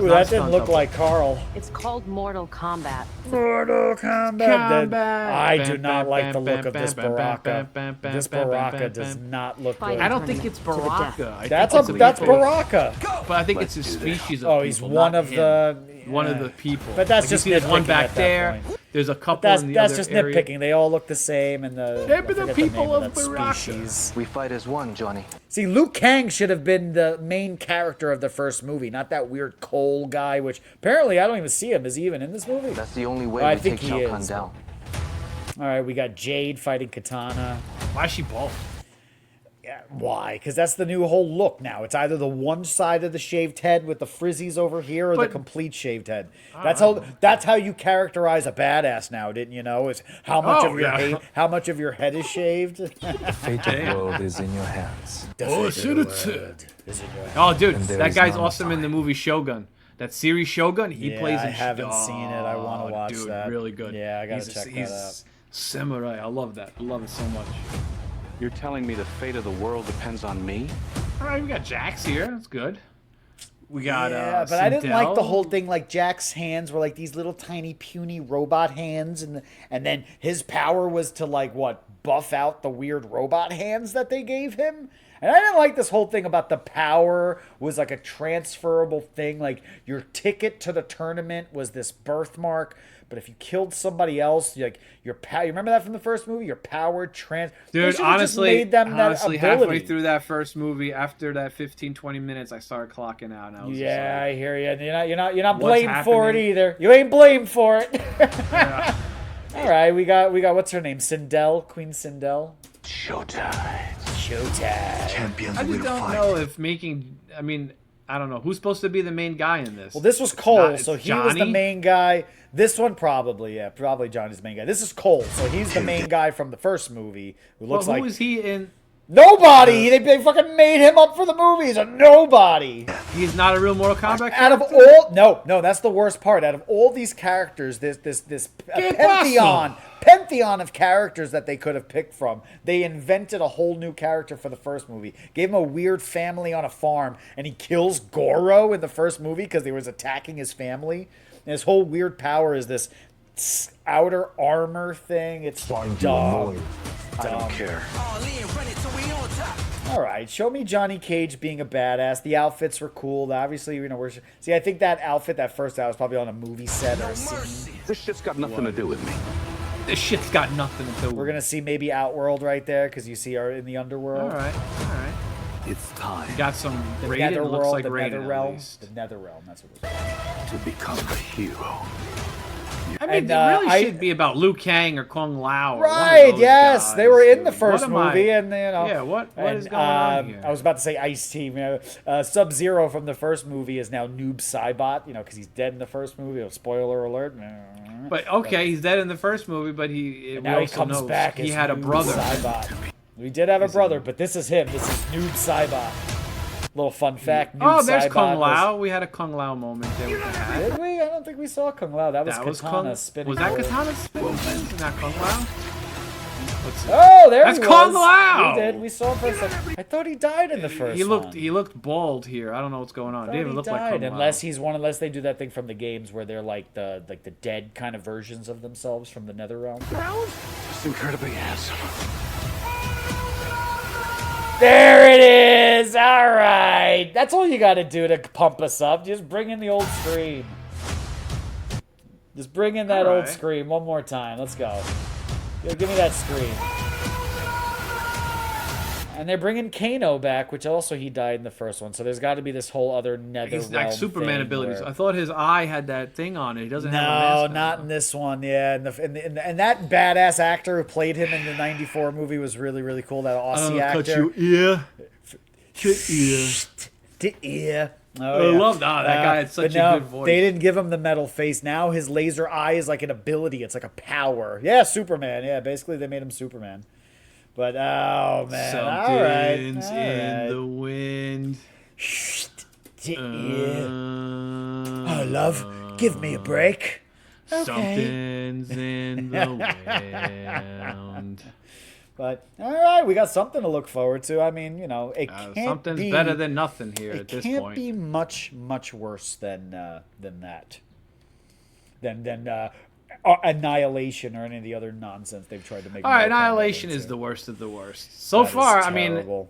That didn't look like Carl. It's called Mortal Kombat. Mortal Kombat. I do not like the look of this Baraka. This Baraka does not look good. I don't think it's Baraka. That's Baraka. But I think it's his species of people. Oh, he's one of the people. But that's just there's one back there. There's a couple in the that's other just area. Nitpicking. They all look the same, and They're the people of Baraka. Species. We fight as one, Johnny. See, Liu Kang should have been the main character of the first movie, not that weird Cole guy, which apparently I don't even see him. Is he even in this movie? That's the only way we take Shao Kahn down. All right, we got Jade fighting Katana. Why is she bald? Yeah, why? Because that's the new whole look now. It's either the one side of the shaved head with the frizzies over here, or the complete shaved head. That's how you characterize a badass now, didn't you know? Is how much of your head is shaved. The fate of the world is in your hands. Oh, dude, that guy's awesome in the movie Shogun. That series Shogun, he plays in. I haven't seen it. I want to watch that. Really good. Yeah, I gotta check that out. Samurai. I love that. I love it so much. You're telling me the fate of the world depends on me? All right, we got Jax here. That's good. We got yeah, but I didn't like the Sindel. whole thing. Like Jack's hands were like these little tiny puny robot hands, and then his power was to like buff out the weird robot hands that they gave him. And I didn't like this whole thing about the power was like a transferable thing. Like your ticket to the tournament was this birthmark. But if you killed somebody else, like your power, you remember that from the first movie? Your power Dude, honestly, honestly, halfway through that first movie, after that 15, 20 minutes, I started clocking out. And I was yeah, like, I hear you. You're not what's blamed for it happening? either. You ain't blamed for it. Yeah. All right, we got what's her name? Sindel, Queen Sindel. Showtime. Champions I will just don't fight. know if making. I mean, I don't know who's supposed to be the main guy in this. Well, this was Cole, It's so he was the Johnny? main guy. This one probably Johnny's the main guy. This is Cole, so he's the main guy from the first movie who Well, looks who like was he in? nobody. They fucking made him up for the movie. He's a nobody. He's not a real Mortal Kombat Out of character? all no, that's the worst part. Out of all these characters, this Que pantheon of characters that they could have picked from. They invented a whole new character for the first movie. Gave him a weird family on a farm, and he kills Goro in the first movie because they was attacking his family. And his whole weird power is this outer armor thing. It's dumb. I don't care. All right, show me Johnny Cage being a badass. The outfits were cool. Obviously, see. I think that outfit, that first outfit, was probably on a movie set or a scene. This shit's got nothing to do with me. This shit's got nothing to do. We're gonna see maybe Outworld right there because you see her in the All underworld. right. It's time You got some The Raiden. Netherworld, Looks like the Raiden at Netherrealm, least. the Netherrealm. That's what it was. to become a hero. I mean, And, it really I- should be about Liu Kang or Kung Lao. Or one of Right? those Yes, guys, they were in the dude. first What am I- movie, and Yeah, what is going on here? I was about to say Ice-T. Sub-Zero from the first movie is now Noob Saibot. Because he's dead in the first movie. Oh, spoiler alert. But okay, he's dead in the first movie, but we Now he also comes know back. he as had a Noob brother. Saibot. We did have a brother, but this is him. This is Noob Saibot. Little fun fact. Noob Oh, there's Saibot Kung was- Lao. We had a Kung Lao moment there with the hat. Did we? I don't think we saw Kung Lao. That was That was Katana Kung. spinning. Was that forward. Katana spinning? Isn't that Kung Lao? Let's see. Oh, there That's he Kung was. Lao! We did. We saw him for a second. I thought he died in the first He looked. one. He looked bald here. I don't know what's going on. I Didn't thought even he look like died, Kung Lao. unless they do that thing from the games where they're like the dead kind of versions of themselves from the Netherrealm. Just incredibly handsome. There it is. All right, that's all you got to do to pump us up. Just bring in the old scream. Just bring in that All old right. scream one more time. Let's go. Yo, give me that scream. And they're bringing CaseOh back, which also he died in the first one. So there's got to be this whole other Netherrealm He's like Superman thing abilities. where- I thought his eye had that thing on it. He doesn't have a No, mask on. not in this one. Yeah, and that badass actor who played him in the '94 movie was really, really cool. That Aussie actor. ear. Cut ear. The ear. I Oh, yeah. love that. That guy had such but a no, good voice. They didn't give him the metal face. Now his laser eye is like an ability. It's like a power. Yeah, Superman. Yeah, basically they made him Superman. But oh man, all right, Something's all in right. the wind. The ear. Oh, Oh, love, give me a break. Okay. Something's in the wind. But all right, we got something to look forward to. I mean, it can't Something's be better than nothing here It at this can't point. be much worse than that. Than Annihilation or any of the other nonsense they've tried to make. All right, Mortal Kombat Annihilation is into. the worst of the worst. So That is far, I mean, terrible.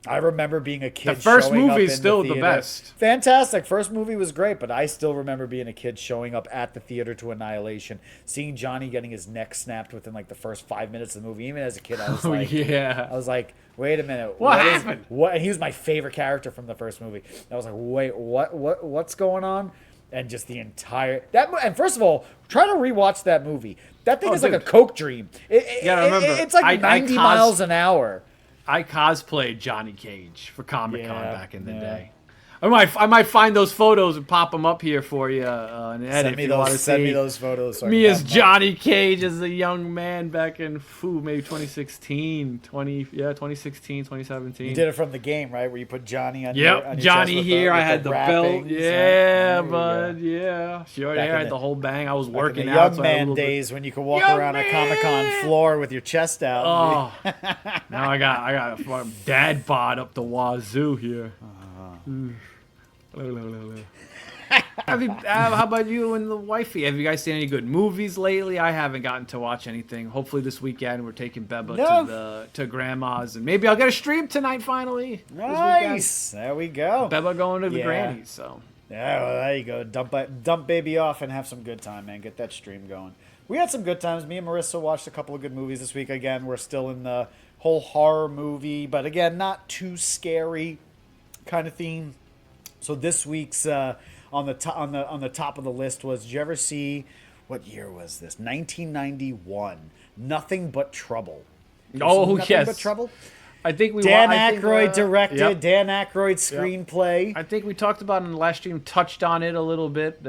I remember being a kid. the first showing up movie is in still the theater. best. Fantastic. First movie was great, but I still remember being a kid showing up at the theater to Annihilation, seeing Johnny getting his neck snapped within like the first 5 minutes of the movie. Even as a kid, I was Oh, like, yeah. I was like, wait a minute, What is- happened? what? And he was my favorite character from the first movie. I was like, wait, what's going on? And just the entire and first of all, try to rewatch that movie. That thing Oh, is like a dude. coke dream. Yeah, remember, It's like 90 miles an hour. I cosplayed Johnny Cage for Comic Con Yeah, back in the yeah. day. I might find those photos and pop them up here for you. And Ed, Send if me you want to those. Send see me those photos. So I me can as have them. Johnny Cage as a young man back in maybe 2016, 2017. You did it from the game, right? Where you put Johnny on your Yep, on your Johnny chest with here. I with had the belt. wrappings, Yeah, There you bud. go. Yeah, sure. Back Yeah, in I had the- the whole bang. I was Back in working the out. young so I had a man little bit- days when you could walk Young around a man! Comic-Con floor with your chest out. Oh, now I got a fucking dad bod up the wazoo here. How about you and the wifey? Have you guys seen any good movies lately? I haven't gotten to watch anything. Hopefully this weekend we're taking Beba to grandma's, and maybe I'll get a stream tonight finally. Nice. There we go. Beba going to the grannies, so. Yeah, well, there you go. Dump baby off and have some good time, man. Get that stream going. We had some good times. Me and Marissa watched a couple of good movies this week. Again, we're still in the whole horror movie, but again, not too scary kind of theme. So this week's on the top of the list was, did you ever see, what year was this? 1991. Nothing But Trouble. Oh, Nothing yes. But Trouble? I think we Dan Aykroyd directed. Yep. Dan Aykroyd screenplay. I think we talked about it in the last stream, touched on it a little bit,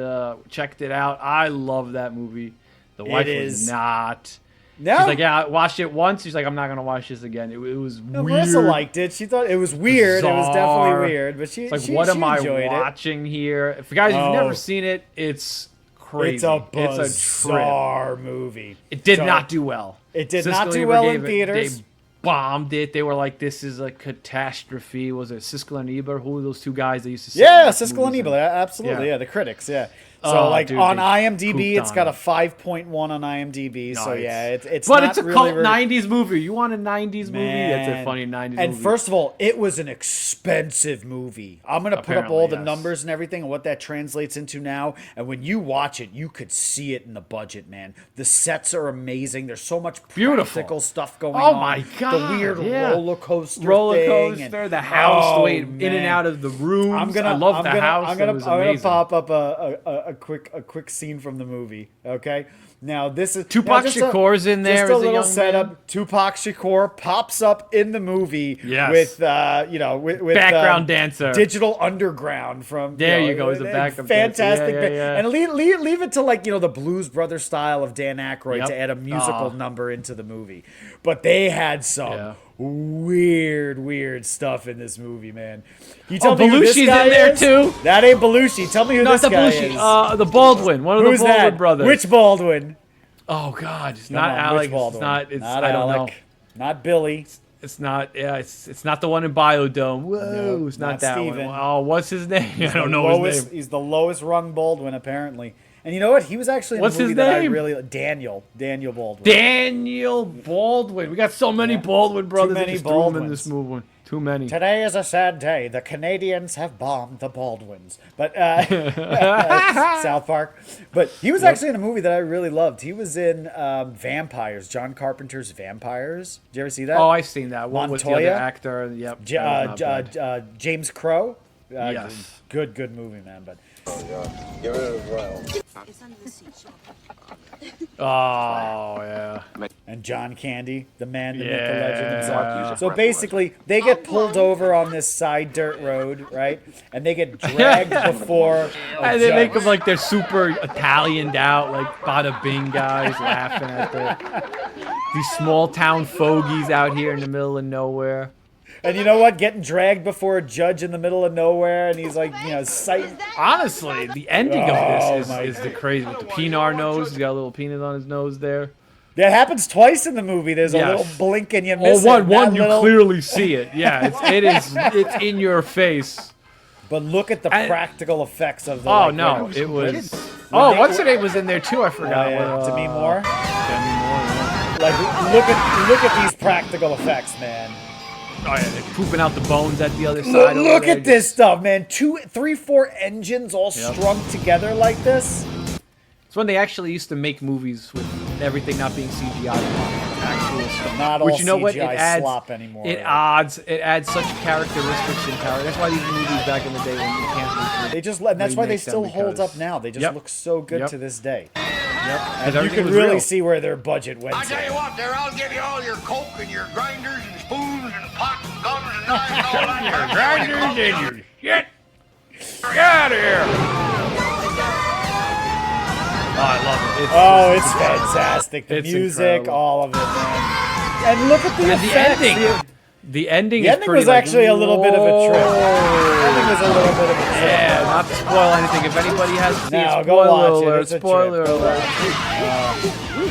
checked it out. I love that movie. The wife was not. No. She's like, yeah, I watched it once. She's like, I'm not going to watch this again. It was weird. Marissa liked it. She thought it was weird. Bizarre. It was definitely weird. But it's like, what am I watching here? If you guys have never seen it, it's crazy. It's a bizarre movie. It did not do well. It did not do well in theaters. They bombed it. They were like, this is a catastrophe. Was it Siskel and Ebert? Who were those two guys that used to say Siskel and Ebert. Absolutely. Yeah, the critics. Yeah. So dude, on IMDb, it's got a 5.1 on IMDb. Nice. So yeah, it's but not it's a really cult 90s movie. You want a 90s movie? Man. That's a funny 90s movie. And first of all, it was an expensive movie. I'm gonna put up all the numbers and everything and what that translates into now. And when you watch it, you could see it in the budget, man. The sets are amazing. There's so much practical stuff going on. Oh my god! The weird roller coaster thing. The house, the way in and out of the rooms. I love the house. I'm gonna pop up a quick scene from the movie. Okay, now this is Tupac Shakur's in there. Just a little setup. Man. Tupac Shakur pops up in the movie with with background dancer, Digital Underground from. There you go. He's a backup fantastic. Dancer. Yeah. And leave it to the Blues Brothers style of Dan Aykroyd to add a musical number into the movie, but they had some. Weird stuff in this movie, man. You tell me who this guy in there is? Too. That ain't Belushi. Tell me who this guy is. The Baldwin, one of the Baldwin brothers. Which Baldwin? Oh God, it's not Alex. It's not. It's not I don't Alec. Know. Not Billy. It's not. Yeah, it's not the one in Biodome. Whoa, it's not that Steven. one. Oh, what's his name? I don't know his name. He's the lowest rung Baldwin apparently. And you know what? He was actually in a movie that I really Daniel Baldwin. Daniel Baldwin. We got so many Baldwin brothers. Too many Baldwins in this movie. Too many. Today is a sad day. The Canadians have bombed the Baldwins. But South Park. But he was actually in a movie that I really loved. He was in Vampires, John Carpenter's Vampires. Did you ever see that? Oh, I've seen that. One with the other actor. Yep. James Crow. Yes. Good movie, man. But. Get rid of the brown. Oh, yeah. And John Candy, the man, the myth, the legend himself. So basically, they get pulled over on this side dirt road, right? And they get dragged before and they make them like they're super Italianed out, like bada bing guys laughing at these small town fogies out here in the middle of nowhere. And you know what? Getting dragged before a judge in the middle of nowhere, and he's like, Honestly, the ending of this is the crazy. With the peanut nose, he's got a little peanut on his nose there. That happens twice in the movie. There's a little blink and you miss it. One you clearly see it. Yeah, it's in your face. But look at the practical effects of the. Oh no, it was. What's her name was in there too? I forgot. Demi Moore. Demi Moore. Yeah. Like look at these practical effects, man. Oh yeah, they're pooping out the bones at the other side. Look at this stuff, man. 2, 3, 4 engines all strung together like this. It's when they actually used to make movies with everything not being CGI, actual stuff. Not all CGI slop anymore. It adds such characteristics and power. That's why these movies back in the day when you can't. And that's why they still hold up now. They just look so good to this day. Yep. And you can really see where their budget went. I tell you what, there, I'll give you all your Coke and your grinders and spoons and pots and gums and knives and all that. Your grinders and your shit. Get out of here. Oh, I love it. It's fantastic. The music, incredible. All of it, man. And look at the effects. Ending. The ending was actually a little bit of a trip. The ending was a little bit of a trip. Yeah, not to spoil anything. If anybody hasn't seen it, go watch spoiler it. alert, It's a spoiler trip. alert.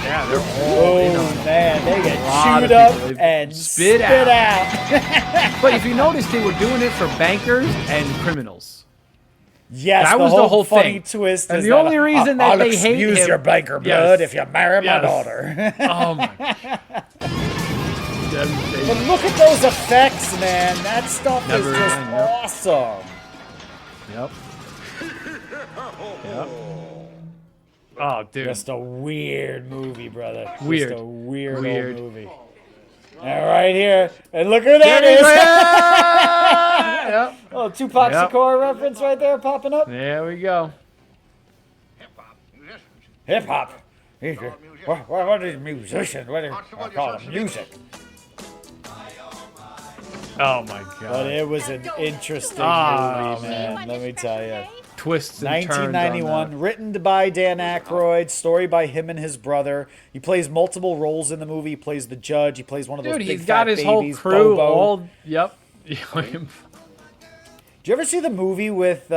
Yeah, they're all man, they get chewed up and spit out. But if you notice, they were doing it for bankers and criminals. Yes, that was the whole funny thing. twist. And is the that only reason that I'll they hate excuse him, your banker blood if you marry my daughter. Oh my God. But look at those effects, man. That stuff Never is just again, yep. awesome. Yep. Yep. Oh, dude. Just a weird movie, brother. Weird. Just a weird old movie. All right here, and look who that is. Yep. Oh, Tupac Shakur reference right there popping up. There we go. Hip hop. What is musician? What do I call it? Music. Oh my God. But it was an interesting movie, man. Let me tell you. Twists and turns on 1991, written by Dan Aykroyd, story by him and his brother. He plays multiple roles in the movie. He plays the judge. He plays one of those Dude, big he's got fat his babies, whole crew Bobo. all. Yep. Did you ever see the movie with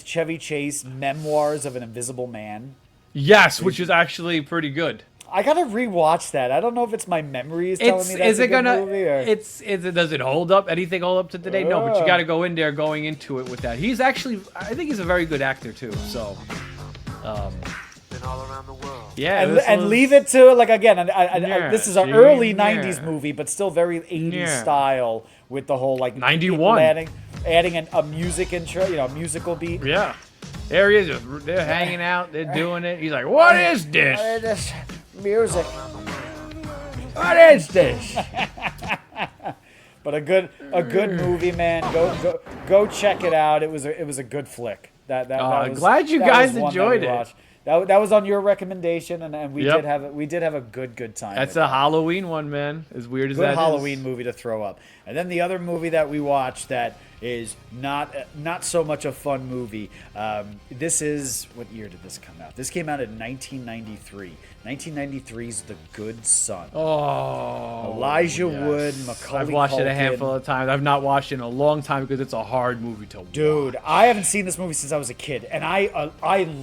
Chevy Chase, Memoirs of an Invisible Man? Yes, which is actually pretty good. I gotta rewatch that. I don't know if it's my memories telling me that's is a it good gonna? movie or... Does it hold up? Anything hold up to today? No, but you got to go in there going into it with that. He's actually, I think he's a very good actor too. So, yeah, and leave it to like again. This is an early '90s movie, but still very '80s style with the whole like 91 adding a music intro, musical beat. Yeah, there he is. They're hanging out. They're doing it. He's like, "What is this? What is this music? What is this?" But a good movie, man. Go check it out. It was a good flick. That was, glad you that guys was one enjoyed that we it. watched. That was on your recommendation, and we did have a good time. That's with a Halloween one, man. As weird as good that Halloween is. movie to throw up. And then the other movie that we watched that is not so much a fun movie. This is, what year did this come out? This came out in 1993. 1993's The Good Son. Oh, Elijah Wood, Macaulay I've watched it a Culkin. handful of times. I've not watched it in a long time because it's a hard movie to watch. Dude, I haven't seen this movie since I was a kid, and I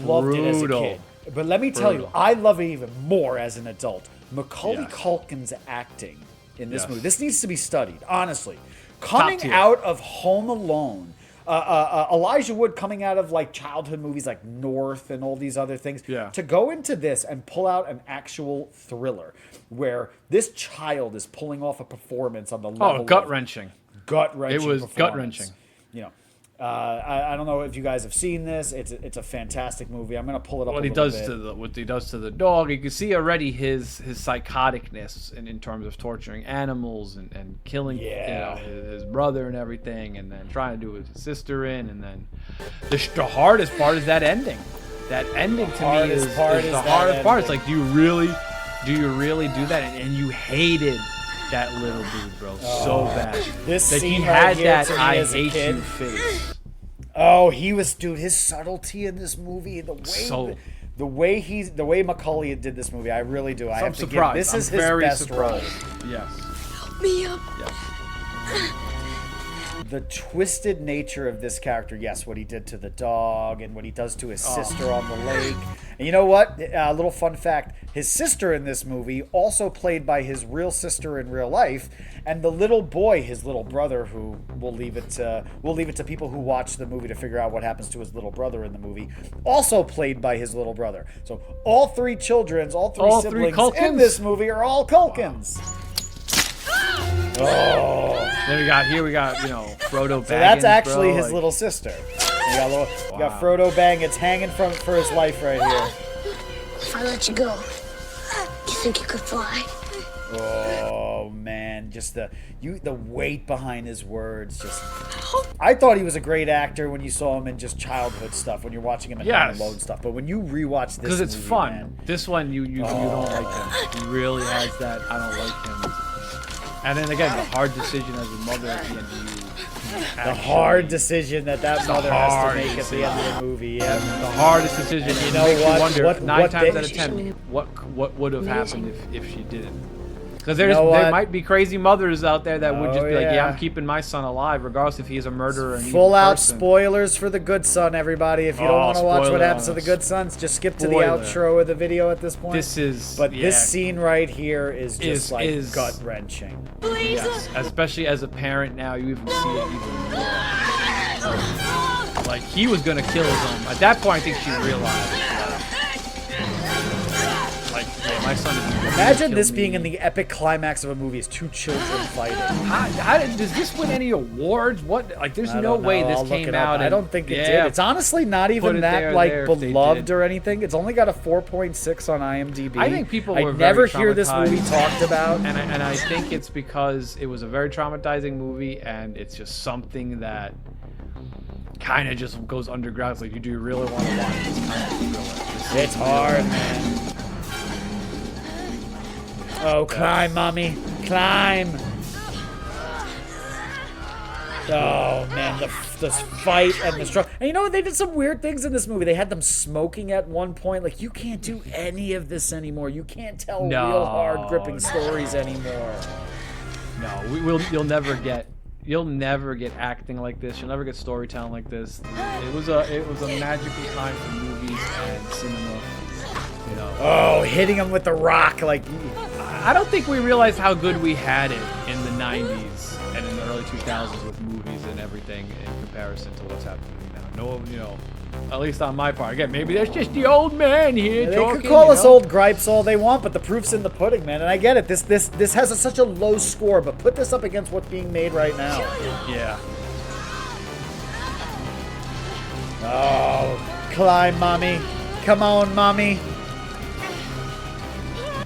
loved it as a kid. But let me tell you, I love it even more as an adult. Macaulay Culkin's acting in this movie. This needs to be studied, honestly. Coming out of Home Alone, Elijah Wood coming out of like childhood movies like North and all these other things, to go into this and pull out an actual thriller where this child is pulling off a performance on the level gut-wrenching. Gut-wrenching. It was performance. gut-wrenching. I don't know if you guys have seen this. It's a fantastic movie. I'm gonna pull it up. What he does to the dog, you can see already his psychoticness in terms of torturing animals and killing his brother and everything, and then trying to do his sister in, and then the hardest part is that ending. That ending to me is the hardest part. It's like, do you really do that? And you hated that little dude, bro, so bad. This that scene he had right that here to me I as a hate kid. you face. Oh, he was, dude. His subtlety in this movie, the way Macaulay did this movie, I really do. I have to give. This is his best role. Yes. Help me up. Yes. The twisted nature of this character, yes, what he did to the dog and what he does to his sister on the lake. And you know what? A little fun fact: his sister in this movie, also played by his real sister in real life, and the little boy, his little brother, who we'll leave it to people who watch the movie to figure out what happens to his little brother in the movie, also played by his little brother. So all three siblings in this movie are all Culkins. Wow. Oh. Then we got Frodo Baggins. So that's actually his little sister. We got Frodo Baggins hanging for his life right here. If I let you go, you think you could fly? Oh man, just the weight behind his words. Just, I thought he was a great actor when you saw him in just childhood stuff. When you're watching him in Home Alone stuff, but when you rewatch this, because it's movie, fun. Man, this one you don't like him. He really has that I don't like him. And then again, the hard decision as a mother at the end the hard decision that mother has to make at the end of the movie. Yeah, the hardest decision. And you know what? You wonder, 9 times out of 10, what would have happened if she didn't? Because there might be crazy mothers out there that would just be like, yeah, I'm keeping my son alive, regardless if he's a murderer. Full out spoilers for The Good Son, everybody. If you don't want to watch what happens to The Good Sons, just skip to the outro of the video at this point. This scene right here is just gut wrenching. Yes, especially as a parent now, you even see it even more. Like, he was gonna kill his own. At that point, I think she realized. Like, yeah, my son is gonna Imagine this kill being me. in the epic climax of a movie is two children fighting. Does this win any awards? What? Like, there's no way this came out. I don't think it did. It's honestly not even that like beloved or anything. It's only got a 4.6 on IMDb. I think people were never very hear this movie talked about, and I think it's because it was a very traumatizing movie, and it's just something that kind of just goes underground. It's like, do you really want to watch this kind of thriller? It's hard, man. Oh, climb, mommy, climb! Oh man, this fight and the struggle. And you know what? They did some weird things in this movie. They had them smoking at one point. Like, you can't do any of this anymore. You can't tell real hard, gripping stories anymore. No, you'll never get acting like this. You'll never get storytelling like this. It was a magical time for movies and cinema. You know. Oh, hitting him with the rock, like. I don't think we realized how good we had it in the 90s and in the early 2000s with movies and everything in comparison to what's happening now. No, you know, at least on my part. Again, maybe that's just the old man here talking. They could call us old gripes all they want, but the proof's in the pudding, man. And I get it. This has such a low score, but put this up against what's being made right now. Yeah. Oh, climb, mommy. Come on, mommy.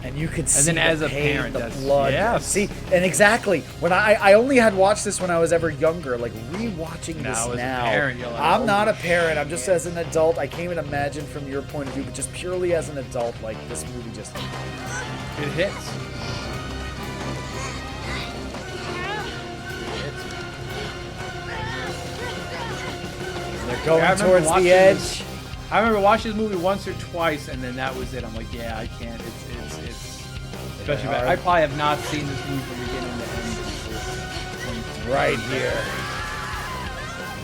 And you could see then as the a pain, parent, the that's- blood. yeah. See, and exactly when I only had watched this when I was ever younger. Like rewatching this Now, as a now, parent, you're like, I'm oh not a my parent. I'm just as an adult. I can't even imagine from your point of view, but just purely as an adult, like this movie just. It hits. They're going I remember towards watching the edge. this- I remember watching this movie once or twice, and then that was it. I'm like, yeah, I can't. It's especially bad. I probably have not seen this movie from beginning to end. Right here.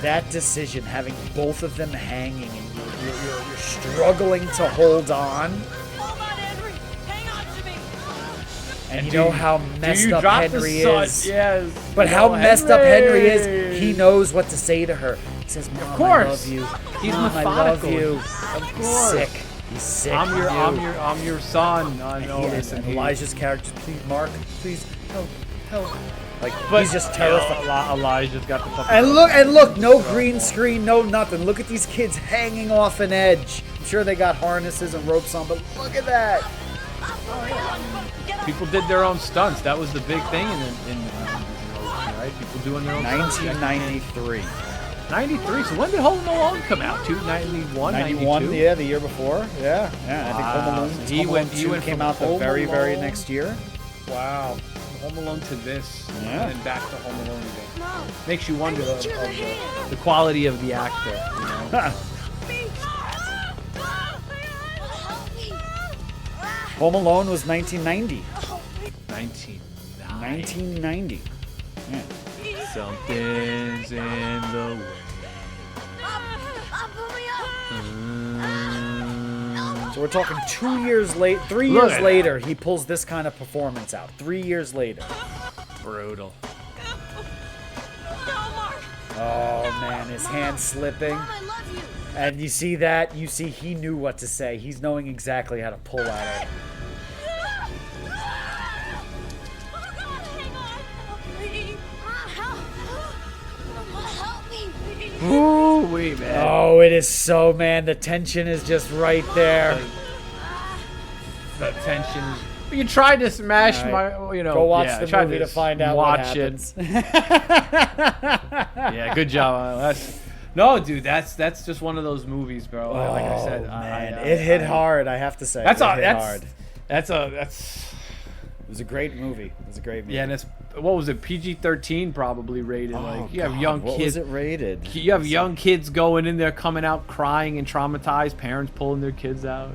That decision, having both of them hanging, and you're struggling to hold on. And you know how messed up Henry is. Yes. But how messed up Henry is, he knows what to say to her. He says, Mom, Of course. I love you. He's Mom, I love methodical. you. Of He's course. sick. He's sick. I'm you. your son. I know He this. is. And he- Elijah's character, please, Mark, please, help. Like, But he's just terrified. Elijah's got the fucking. And look, no green screen, no nothing. Look at these kids hanging off an edge. I'm sure they got harnesses and ropes on, but look at that. People did their own stunts. That was the big thing in right? People doing their own stunts. 1993. 93. So when did Home Alone come out? 91, 91, 92? yeah, the year before. Yeah. I think Home Alone, He Home Alone went 2 came from out the Home very Alone- next year. Wow. Home Alone to this, Yeah. and then back to Home Alone again. Makes you wonder of the quality of the actor. You know? Home Alone was 1990. 1990. Yeah. Something's in the way. So we're talking 3 years later, he pulls this kind of performance out. 3 years later. Brutal. Oh man, his hand slipping. And you see that? You see he knew what to say. He's knowing exactly how to pull out of it. Ooh, wait, man. Oh, it is so, man. The tension is just right there. The tension. You tried to smash Right. my, you know. Go watch yeah, the tried movie to find out watch what happens. Yeah, good job. Dude, that's just one of those movies, bro. Like I said, man, it hit hard. I have to say, That's it a hit hard. that's. It was a great movie. It was a great movie. Yeah, and it's what was it? PG-13 probably rated. Like you have young what kids. was it rated? You have young kids going in there, coming out crying and traumatized. Parents pulling their kids out.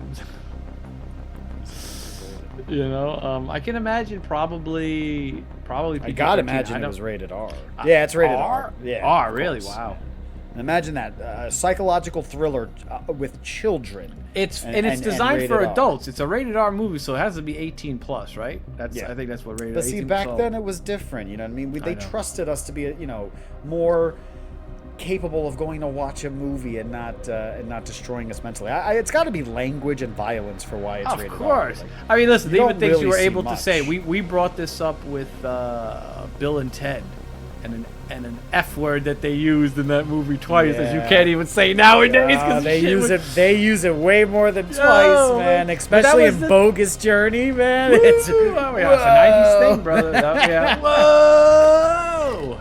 You know, I can imagine probably. I gotta imagine it was rated R. Yeah, it's rated R. Yeah, R, of really? course. Wow. Imagine that psychological thriller with children. It's and designed rated for R. adults. It's a rated R movie, so it has to be 18 plus, right? Yeah. I think that's what rated. But see, 18, back so- then it was different. You know what I mean? They know. trusted us to be, more capable of going to watch a movie and not destroying us mentally. It's got to be language and violence for why it's rated R. Of course. Like, I mean, listen, even things you were able much. to say. We brought this up with Bill and Ted, and an F word that they used in that movie twice, as you can't even say nowadays. They use it way more than twice, man. Especially in Bogus Journey, man. It's a 90s thing, brother. Whoa!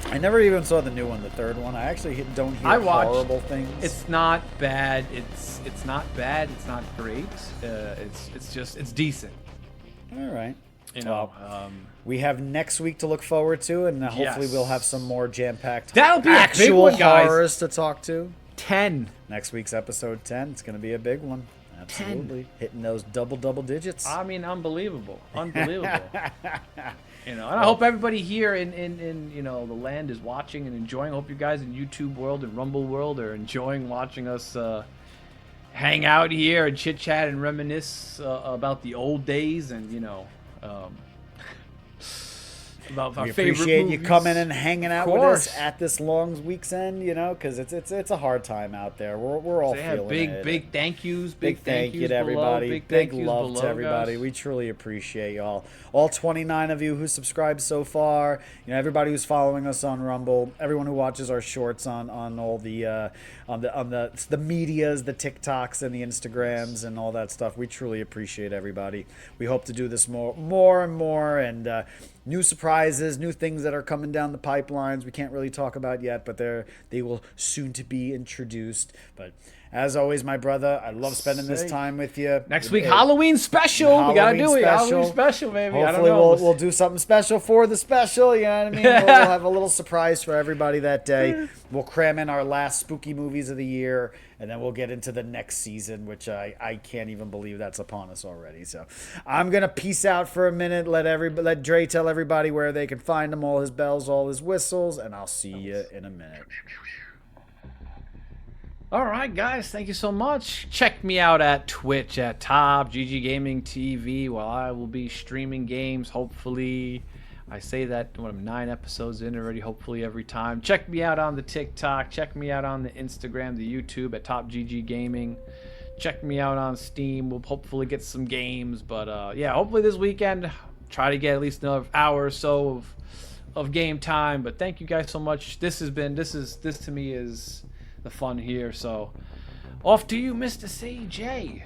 I never even saw the new one, the third one. I actually don't hear horrible things. It's not bad. It's not bad. It's not great. It's decent. All right. You know, we have next week to look forward to, and hopefully we'll have some more jam-packed That'll be actual a big one, horrors to talk to. 10. Next week's episode 10. It's going to be a big one. Absolutely. 10. Hitting those double digits. I mean, unbelievable. You know, and I hope everybody here in you know the land is watching and enjoying. I hope you guys in YouTube world and Rumble world are enjoying watching us hang out here and chit chat and reminisce about the old days and you know about our favorite movies. We appreciate you coming and hanging out with us at this long weekend, you know, because it's a hard time out there. We're all feeling it. Big thank yous, big thank you to everybody. Big love to everybody. Guys. We truly appreciate y'all. All 29 of you who subscribed so far. You know, everybody who's following us on Rumble. Everyone who watches our shorts on all the medias, the TikToks and the Instagrams and all that stuff. We truly appreciate everybody. We hope to do this more and more and. New surprises, new things that are coming down the pipelines we can't really talk about yet, but they will soon to be introduced. But as always, my brother, I love spending this time with you. Next week, Halloween special. We gotta do it. Halloween special, baby. Hopefully, we'll do something special for the special. You know what I mean? We'll have a little surprise for everybody that day. We'll cram in our last spooky movies of the year, and then we'll get into the next season, which I can't even believe that's upon us already. So I'm gonna peace out for a minute. Let Dre tell everybody where they can find him, all his bells, all his whistles, and I'll see you in a minute. All right, guys, thank you so much. Check me out at Twitch at Top GG Gaming TV while I will be streaming games. Hopefully, I say that when I'm 9 episodes in already, hopefully every time. Check me out on the TikTok. Check me out on the Instagram, the YouTube at Top GG Gaming. Check me out on Steam. We'll hopefully get some games. But, yeah, hopefully this weekend, try to get at least another hour or so of game time. But thank you guys so much. This to me is the fun here. So off to you, Mr. CJ.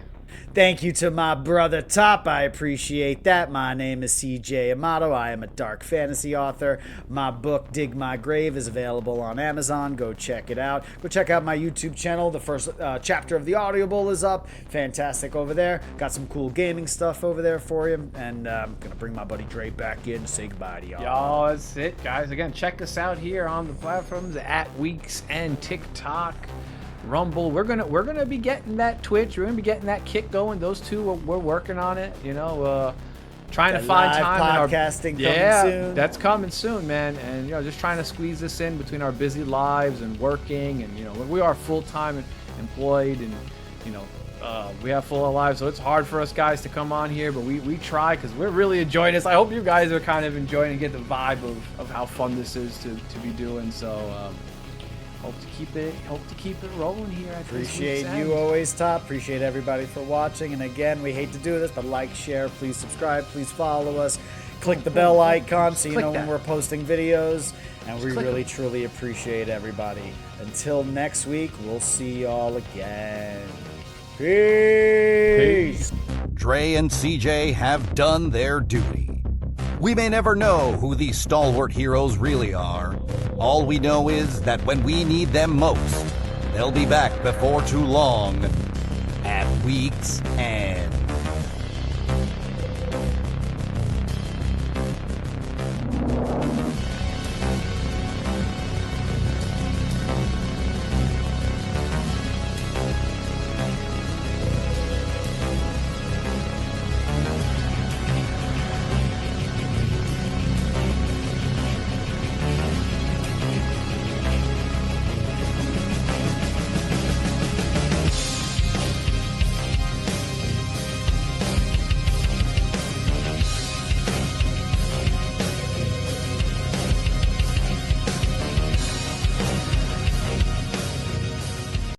Thank you to my brother Top. I appreciate that. My name is C.J. Amato. I am a dark fantasy author. My book, Dig My Grave, is available on Amazon. Go check it out. Go check out my YouTube channel. The first chapter of the Audible is up. Fantastic over there. Got some cool gaming stuff over there for you. And I'm going to bring my buddy Dre back in to say goodbye to y'all. Y'all, that's it, guys. Again, check us out here on the platforms at Weeks and TikTok. Rumble, we're gonna be getting that Twitch. We're gonna be getting that kick going. Those two, we're working on it. You know, trying to find time. Podcasting coming soon. That's coming soon, man. And you know, just trying to squeeze this in between our busy lives and working. And you know, we are full-time employed, and you know, we have full lives, so it's hard for us guys to come on here. But we try because we're really enjoying this. I hope you guys are kind of enjoying and get the vibe of how fun this is to be doing. So. Hope to keep it rolling here. Appreciate you always, Top. Appreciate everybody for watching. And again, we hate to do this, but like, share, please subscribe, please follow us. Click the bell icon so you know when we're posting videos. And we really, truly appreciate everybody. Until next week, we'll see y'all again. Peace. Dre and CJ have done their duty. We may never know who these stalwart heroes really are. All we know is that when we need them most, they'll be back before too long at Week's End.